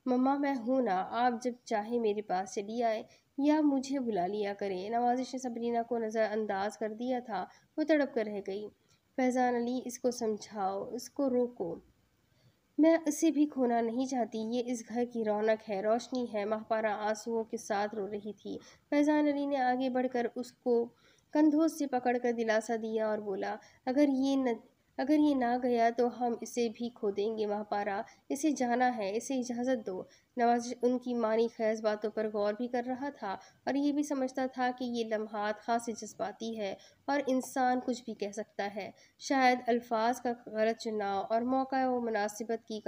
مما میں ہوں نا، آپ جب چاہے میرے پاس چلی آئے یا مجھے بلا لیا کریں۔ نوازش نے سبرینا کو نظر انداز کر دیا تھا، وہ تڑپ کر رہ گئی۔ فیضان علی، اس کو سمجھاؤ، اس کو روکو، میں اسے بھی کھونا نہیں چاہتی، یہ اس گھر کی رونق ہے، روشنی ہے۔ ماہپارہ آنسوؤں کے ساتھ رو رہی تھی۔ فیضان علی نے آگے بڑھ کر اس کو کندھوں سے پکڑ کر دلاسا دیا اور بولا، اگر یہ نہ گیا تو ہم اسے بھی کھو دیں گے ماہپارہ، اسے جانا ہے، اسے اجازت دو۔ نوازش ان کی معنی خیز باتوں پر غور بھی کر رہا تھا اور یہ بھی سمجھتا تھا کہ یہ لمحات خاصی جذباتی ہے اور انسان کچھ بھی کہہ سکتا ہے۔ شاید الفاظ کا غلط چناؤ اور موقع و مناسبت کی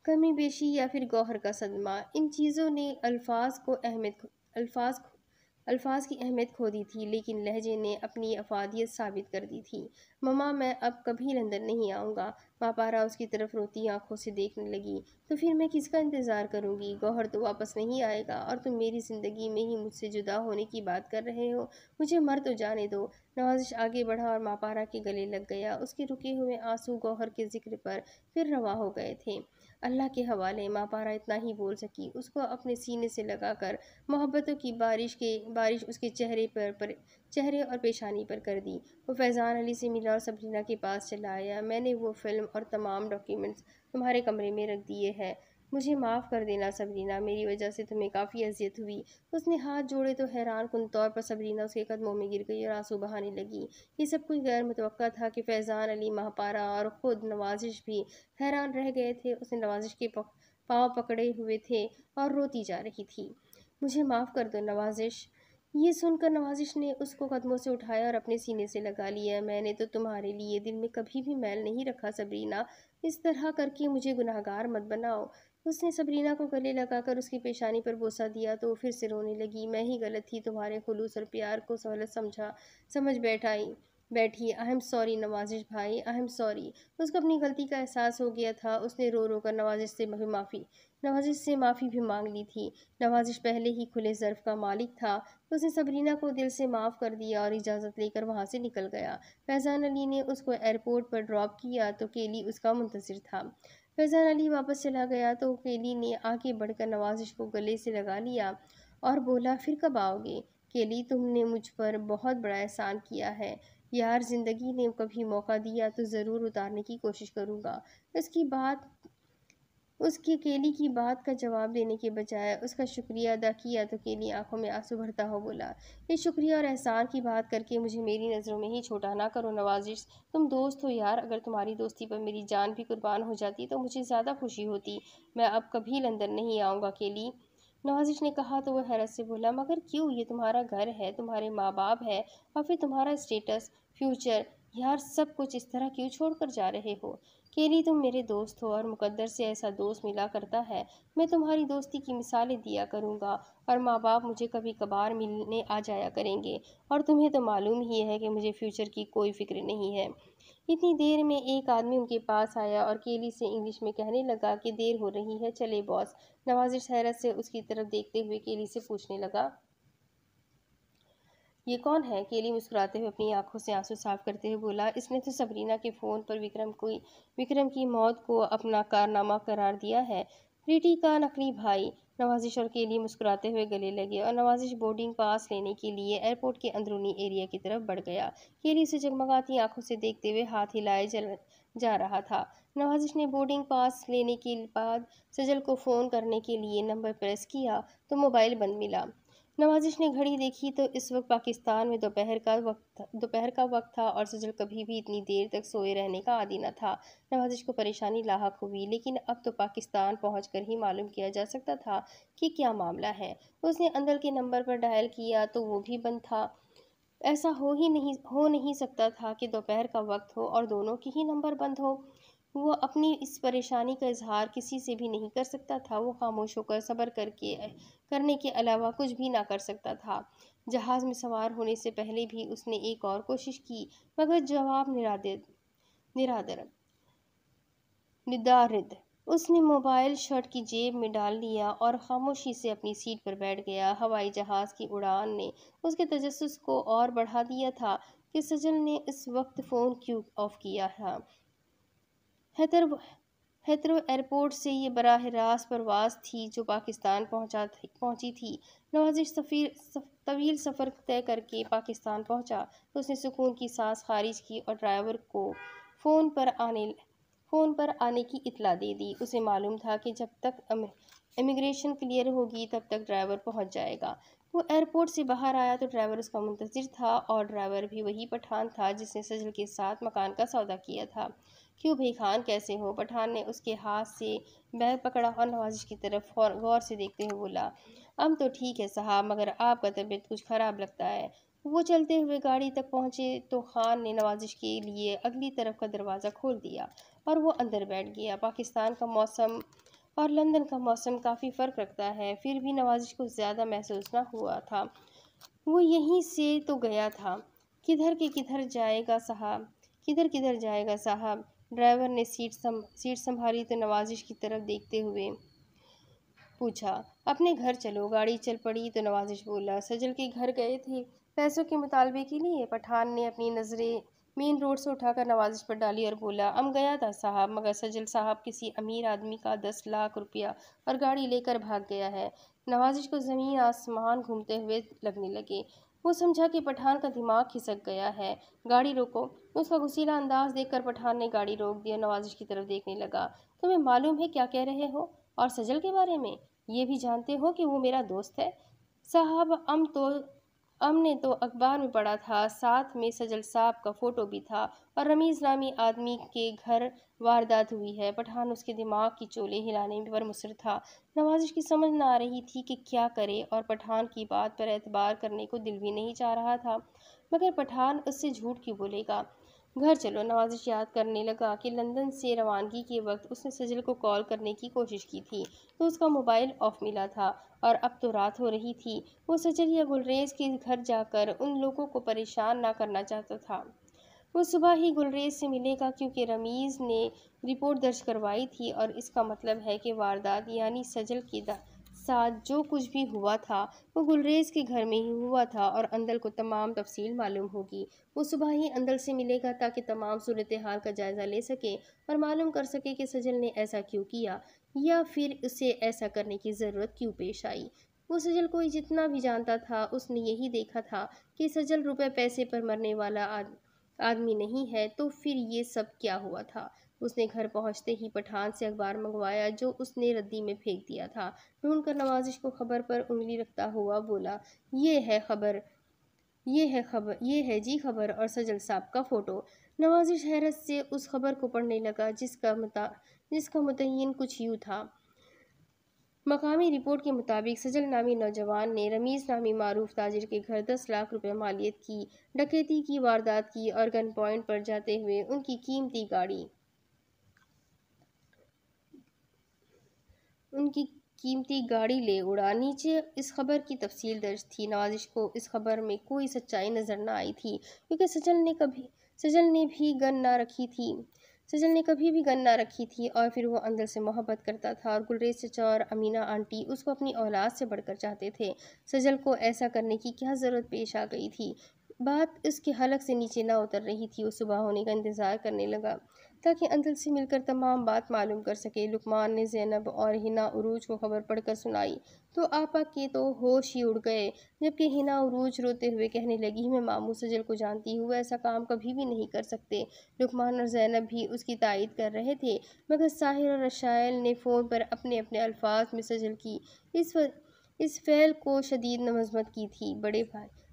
کمی بیشی یا پھر گوہر کا صدمہ، ان چیزوں نے الفاظ کی اہمیت کھو دی تھی، لیکن لہجے نے اپنی افادیت ثابت کر دی تھی۔ مما میں اب کبھی لندن نہیں آؤں گا۔ ماہپارہ اس کی طرف روتی آنکھوں سے دیکھنے لگی۔ تو پھر میں کس کا انتظار کروں گی؟ گوہر تو واپس نہیں آئے گا اور تم میری زندگی میں ہی مجھ سے جدا ہونے کی بات کر رہے ہو، مجھے مر تو جانے دو۔ نوازش آگے بڑھا اور ماہپارہ کے گلے لگ گیا۔ اس کے رکے ہوئے آنسو گوہر کے ذکر پر پھر رواں ہو گئے تھے۔ اللہ کے حوالے، ماہپارہ اتنا ہی بول سکی۔ اس کو اپنے سینے سے لگا کر محبتوں کی بارش اس کے چہرے اور پیشانی پر کر دی۔ وہ فیضان علی سے ملا اور سبرینا کے پاس چلا آیا۔ میں نے وہ فلم اور تمام ڈاکیومنٹس تمہارے کمرے میں رکھ دیے ہیں، مجھے معاف کر دینا سبرینا، میری وجہ سے تمہیں کافی اذیت ہوئی۔ اس نے ہاتھ جوڑے تو حیران کن طور پر سبرینا اس کے قدموں میں گر گئی اور آنسو بہانے لگی۔ یہ سب کچھ غیر متوقع تھا کہ فیضان علی، ماہپارہ اور خود نوازش بھی حیران رہ گئے تھے۔ اس نے نوازش کے پاؤں پکڑے ہوئے تھے اور روتی جا رہی تھی۔ مجھے معاف کر دو نوازش۔ یہ سن کر نوازش نے اس کو قدموں سے اٹھایا اور اپنے سینے سے لگا لیا۔ میں نے تو تمہارے لیے دل میں کبھی بھی میل نہیں رکھا سبرینا، اس طرح کر کے مجھے گناہگار مت بناؤ۔ اس نے سبرینا کو گلے لگا کر اس کی پیشانی پر بوسہ دیا تو وہ پھر سے رونے لگی۔ میں ہی غلط تھی، تمہارے خلوص اور پیار کو غلط سمجھ بیٹھی۔ آئی ایم سوری نوازش بھائی، آئی ایم سوری۔ اس کو اپنی غلطی کا احساس ہو گیا تھا۔ اس نے رو رو کر نوازش سے معافی بھی مانگ لی تھی۔ نوازش پہلے ہی کھلے ظرف کا مالک تھا۔ اس نے سبرینا کو دل سے معاف کر دیا اور اجازت لے کر وہاں سے نکل گیا۔ فیضان علی نے اس کو ایئرپورٹ پر ڈراپ کیا تو کیلی اس کا منتظر تھا۔ فیضان علی واپس چلا گیا تو کیلی نے آگے بڑھ کر نوازش کو گلے سے لگا لیا اور بولا، پھر کب آؤ گے؟ کیلی، تم نے مجھ پر بہت بڑا احسان کیا ہے یار، زندگی نے کبھی موقع دیا تو ضرور اتارنے کی کوشش کروں گا۔ اس کی کیلی کی بات کا جواب دینے کے بجائے اس کا شکریہ ادا کیا تو کیلی آنکھوں میں آنسو بھرتا ہوا بولا، اس شکریہ اور احسان کی بات کر کے مجھے میری نظروں میں ہی چھوٹا نہ کرو نوازش، تم دوست ہو یار، اگر تمہاری دوستی پر میری جان بھی قربان ہو جاتی تو مجھے زیادہ خوشی ہوتی۔ میں اب کبھی لندن نہیں آؤں گا کیلی، نوازش نے کہا تو وہ حیرت سے بولا، مگر کیوں؟ یہ تمہارا گھر ہے، تمہارے ماں باپ ہے اور پھر تمہارا اسٹیٹس، فیوچر، یار سب کچھ اس طرح کیوں چھوڑ کر جا رہے ہو؟ کیلی، تم میرے دوست ہو اور مقدر سے ایسا دوست ملا کرتا ہے، میں تمہاری دوستی کی مثالیں دیا کروں گا اور ماں باپ مجھے کبھی کبھار ملنے آ جایا کریں گے، اور تمہیں تو معلوم ہی ہے کہ مجھے فیوچر کی کوئی فکر نہیں ہے۔ اتنی دیر میں ایک آدمی ان کے پاس آیا اور کیلی سے انگلش میں کہنے لگا کہ دیر ہو رہی ہے، چلے باس۔ نوازش حیرت سے اس کی طرف دیکھتے ہوئے کیلی سے پوچھنے لگا، یہ کون ہے؟ کیلی مسکراتے ہوئے اپنی آنکھوں سے آنسو صاف کرتے ہوئے بولا، اس نے تو سبرینا کے فون پر وکرم کی موت کو اپنا کارنامہ قرار دیا ہے، پریٹی کا نقلی بھائی۔ نوازش اور کیلی مسکراتے ہوئے گلے لگے اور نوازش بورڈنگ پاس لینے کے لیے ایئرپورٹ کے اندرونی ایریا کی طرف بڑھ گیا۔ کیلی اسے جگمگاتی آنکھوں سے دیکھتے ہوئے ہاتھ ہلائے جا رہا تھا۔ نوازش نے بورڈنگ پاس لینے کے بعد سجل کو فون کرنے کے لیے نمبر پریس کیا تو موبائل بند ملا۔ نوازش نے گھڑی دیکھی تو اس وقت پاکستان میں دوپہر کا وقت تھا اور سجل کبھی بھی اتنی دیر تک سوئے رہنے کا عادی نہ تھا۔ نوازش کو پریشانی لاحق ہوئی، لیکن اب تو پاکستان پہنچ کر ہی معلوم کیا جا سکتا تھا کہ کیا معاملہ ہے۔ اس نے اندر کے نمبر پر ڈائل کیا تو وہ بھی بند تھا۔ ایسا ہو نہیں سکتا تھا کہ دوپہر کا وقت ہو اور دونوں کے ہی نمبر بند ہو۔ وہ اپنی اس پریشانی کا اظہار کسی سے بھی نہیں کر سکتا تھا۔ وہ خاموش ہو کر صبر کرنے کے علاوہ کچھ بھی نہ کر سکتا تھا۔ جہاز میں سوار ہونے سے پہلے بھی اس نے ایک اور کوشش کی، مگر جواب ندارد۔ اس نے موبائل شرٹ کی جیب میں ڈال لیا اور خاموشی سے اپنی سیٹ پر بیٹھ گیا۔ ہوائی جہاز کی اڑان نے اس کے تجسس کو اور بڑھا دیا تھا۔ کہ سجل نے اس وقت فون کیوں آف کیا تھا۔ ہیترو ایئرپورٹ سے یہ براہ راست پرواز تھی جو پاکستان پہنچی تھی۔ نوازش طویل سفر طے کر کے پاکستان پہنچا تو اس نے سکون کی سانس خارج کی اور ڈرائیور کو فون پر آنے کی اطلاع دے دی۔ اسے معلوم تھا کہ جب تک امیگریشن کلیئر ہوگی تب تک ڈرائیور پہنچ جائے گا۔ وہ ایئرپورٹ سے باہر آیا تو ڈرائیور اس کا منتظر تھا، اور ڈرائیور بھی وہی پٹھان تھا جس نے سجل کے ساتھ مکان کا سودا کیا تھا۔ کیوں بھائی خان، کیسے ہو؟ پٹھان نے اس کے ہاتھ سے بیگ پکڑا اور نوازش کی طرف غور سے دیکھتے ہوئے بولا، تو ٹھیک ہے صاحب، مگر آپ کا طبیعت کچھ خراب لگتا ہے۔ وہ چلتے ہوئے گاڑی تک پہنچے تو خان نے نوازش کے لیے اگلی طرف کا دروازہ کھول دیا اور وہ اندر بیٹھ گیا۔ پاکستان کا موسم اور لندن کا موسم کافی فرق رکھتا ہے، پھر بھی نوازش کو زیادہ محسوس نہ ہوا تھا۔ وہ یہیں سے تو گیا تھا۔ کدھر جائے گا صاحب؟ ڈرائیور نے سیٹ سنبھالی تو نوازش کی طرف دیکھتے ہوئے پوچھا، اپنے گھر چلو۔ گاڑی چل پڑی تو نوازش بولا، سجل کے گھر گئے تھے پیسوں کے مطالبے کے لیے؟ پٹھان نے اپنی نظریں مین روڈ سے اٹھا کر نوازش پر ڈالی اور بولا، گیا تھا صاحب، مگر سجل صاحب کسی امیر آدمی کا 10 لاکھ روپیہ اور گاڑی لے کر بھاگ گیا ہے۔ نوازش کو زمین آسمان گھومتے ہوئے لگنے لگے۔ وہ سمجھا کہ پٹھان کا دماغ کھسک گیا ہے۔ گاڑی روکو۔ اس کا غصیلا انداز دیکھ کر پٹھان نے گاڑی روک دی اور نوازش کی طرف دیکھنے لگا، تمہیں معلوم ہے کیا کہہ رہے ہو؟ اور سجل کے بارے میں یہ بھی جانتے ہو کہ وہ میرا دوست ہے؟ صاحب ہم نے تو اخبار میں پڑھا تھا، ساتھ میں سجل صاحب کا فوٹو بھی تھا، اور رمیز نامی آدمی کے گھر واردات ہوئی ہے۔ پٹھان اس کے دماغ کی چولیں ہلانے پر مصر تھا۔ نوازش کی سمجھ نہ آ رہی تھی کہ کیا کرے، اور پٹھان کی بات پر اعتبار کرنے کو دل بھی نہیں چاہ رہا تھا، مگر پٹھان اس سے جھوٹ کیوں بولے گا؟ گھر چلو۔ نوازش یاد کرنے لگا کہ لندن سے روانگی کے وقت اس نے سجل کو کال کرنے کی کوشش کی تھی تو اس کا موبائل آف ملا تھا، اور اب تو رات ہو رہی تھی۔ وہ سجل یا گلریز کے گھر جا کر ان لوگوں کو پریشان نہ کرنا چاہتا تھا۔ وہ صبح ہی گلریز سے ملے گا کیونکہ رمیز نے رپورٹ درج کروائی تھی، اور اس کا مطلب ہے کہ واردات یعنی سجل کے ساتھ جو کچھ بھی ہوا تھا وہ گلریز کے گھر میں ہی ہوا تھا، اور اندل کو تمام تفصیل معلوم ہوگی۔ وہ صبح ہی اندل سے ملے گا تاکہ تمام صورتحال کا جائزہ لے سکے اور معلوم کر سکے کہ سجل نے ایسا کیوں کیا، یا پھر اسے ایسا کرنے کی ضرورت کیوں پیش آئی۔ وہ سجل کو جتنا بھی جانتا تھا، اس نے یہی دیکھا تھا کہ سجل روپے پیسے پر مرنے والا آدمی نہیں ہے، تو پھر یہ سب کیا ہوا تھا؟ اس نے گھر پہنچتے ہی پٹھان سے اخبار منگوایا جو اس نے ردی میں پھینک دیا تھا۔ ڈھونڈ کر نوازش کو خبر پر انگلی رکھتا ہوا بولا، یہ ہے جی خبر، اور سجل صاحب کا فوٹو۔ نوازش حیرت سے اس خبر کو پڑھنے لگا جس کا متعین کچھ یوں تھا، مقامی رپورٹ کے مطابق سجل نامی نوجوان نے رمیز نامی معروف تاجر کے گھر 10 لاکھ روپے مالیت کی ڈکیتی کی واردات کی اور گن پوائنٹ پر جاتے ہوئے ان کی قیمتی گاڑی لے اڑا۔ نیچے اس خبر کی تفصیل درج تھی۔ نوازش کو اس خبر میں کوئی سچائی نظر نہ آئی تھی کیونکہ سجل نے کبھی بھی گن نہ رکھی تھی، اور پھر وہ اندر سے محبت کرتا تھا، اور گلریز چچا اور امینہ آنٹی اس کو اپنی اولاد سے بڑھ کر چاہتے تھے۔ سجل کو ایسا کرنے کی کیا ضرورت پیش آ گئی تھی؟ بات اس کے حلق سے نیچے نہ اتر رہی تھی۔ وہ صبح ہونے کا انتظار کرنے لگا تاکہ اندل سے مل کر تمام بات معلوم کر سکے۔ لقمان نے زینب اور ہنا عروج کو خبر پڑھ کر سنائی تو آپا کے تو ہوش ہی اڑ گئے، جبکہ ہنا عروج روتے ہوئے کہنے لگی، میں ماموں سجل کو جانتی ہوں، وہ ایسا کام کبھی بھی نہیں کر سکتے۔ لقمان اور زینب بھی اس کی تائید کر رہے تھے، مگر ساحر اور رشائل نے فون پر اپنے اپنے الفاظ میں سجل کی اس فعل کو شدید مذمت کی تھی۔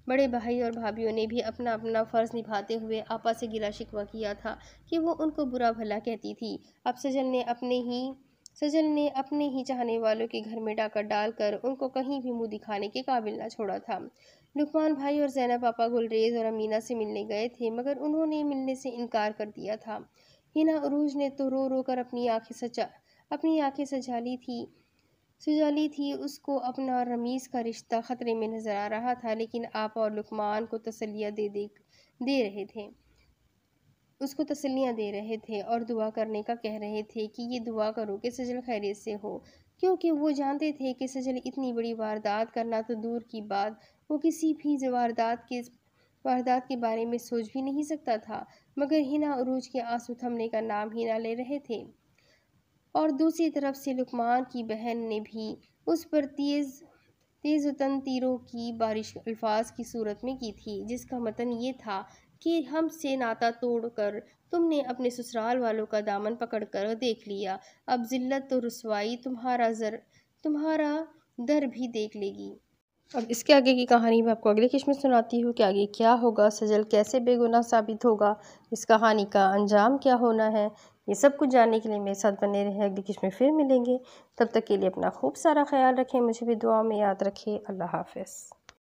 بڑے بھائی اور بھابھیوں نے بھی اپنا اپنا فرض نبھاتے ہوئے آپا سے گلہ شکوہ کیا تھا کہ وہ ان کو برا بھلا کہتی تھی۔ اب سجل نے اپنے ہی چاہنے والوں کے گھر میں ڈاکہ ڈال کر ان کو کہیں بھی منہ دکھانے کے قابل نہ چھوڑا تھا۔ لقمان بھائی اور زینب آپا گلریز اور امینہ سے ملنے گئے تھے، مگر انہوں نے ملنے سے انکار کر دیا تھا۔ ہنا عروج نے تو رو رو کر اپنی آنکھیں سجالی تھی۔ اس کو اپنا اور رمیز کا رشتہ خطرے میں نظر آ رہا تھا، لیکن آپا اور لقمان کو تسلیاں دے رہے تھے اور دعا کرنے کا کہہ رہے تھے کہ یہ دعا کرو کہ سجل خیریت سے ہو، کیونکہ وہ جانتے تھے کہ سجل اتنی بڑی واردات کرنا تو دور کی بات، وہ کسی بھی واردات کے واردات کے بارے میں سوچ بھی نہیں سکتا تھا، مگر ہنا عروج کے آنسو تھمنے کا نام ہی نہ لے رہے تھے۔ اور دوسری طرف سے لقمان کی بہن نے بھی اس پر تیز و تن تیروں کی بارش الفاظ کی صورت میں کی تھی، جس کا متن یہ تھا کہ ہم سے ناطہ توڑ کر تم نے اپنے سسرال والوں کا دامن پکڑ کر دیکھ لیا، اب ذلت و رسوائی تمہارا در بھی دیکھ لے گی۔ اب اس کے آگے کی کہانی میں آپ کو اگلے قسط میں سناتی ہوں کہ آگے کیا ہوگا، سجل کیسے بے گناہ ثابت ہوگا، اس کہانی کا انجام کیا ہونا ہے۔ یہ سب کچھ جاننے کے لیے میرے ساتھ بنے رہیں۔ اگلی قسط میں پھر ملیں گے، تب تک کے لیے اپنا خوب سارا خیال رکھیں، مجھے بھی دعا میں یاد رکھیں۔ اللہ حافظ۔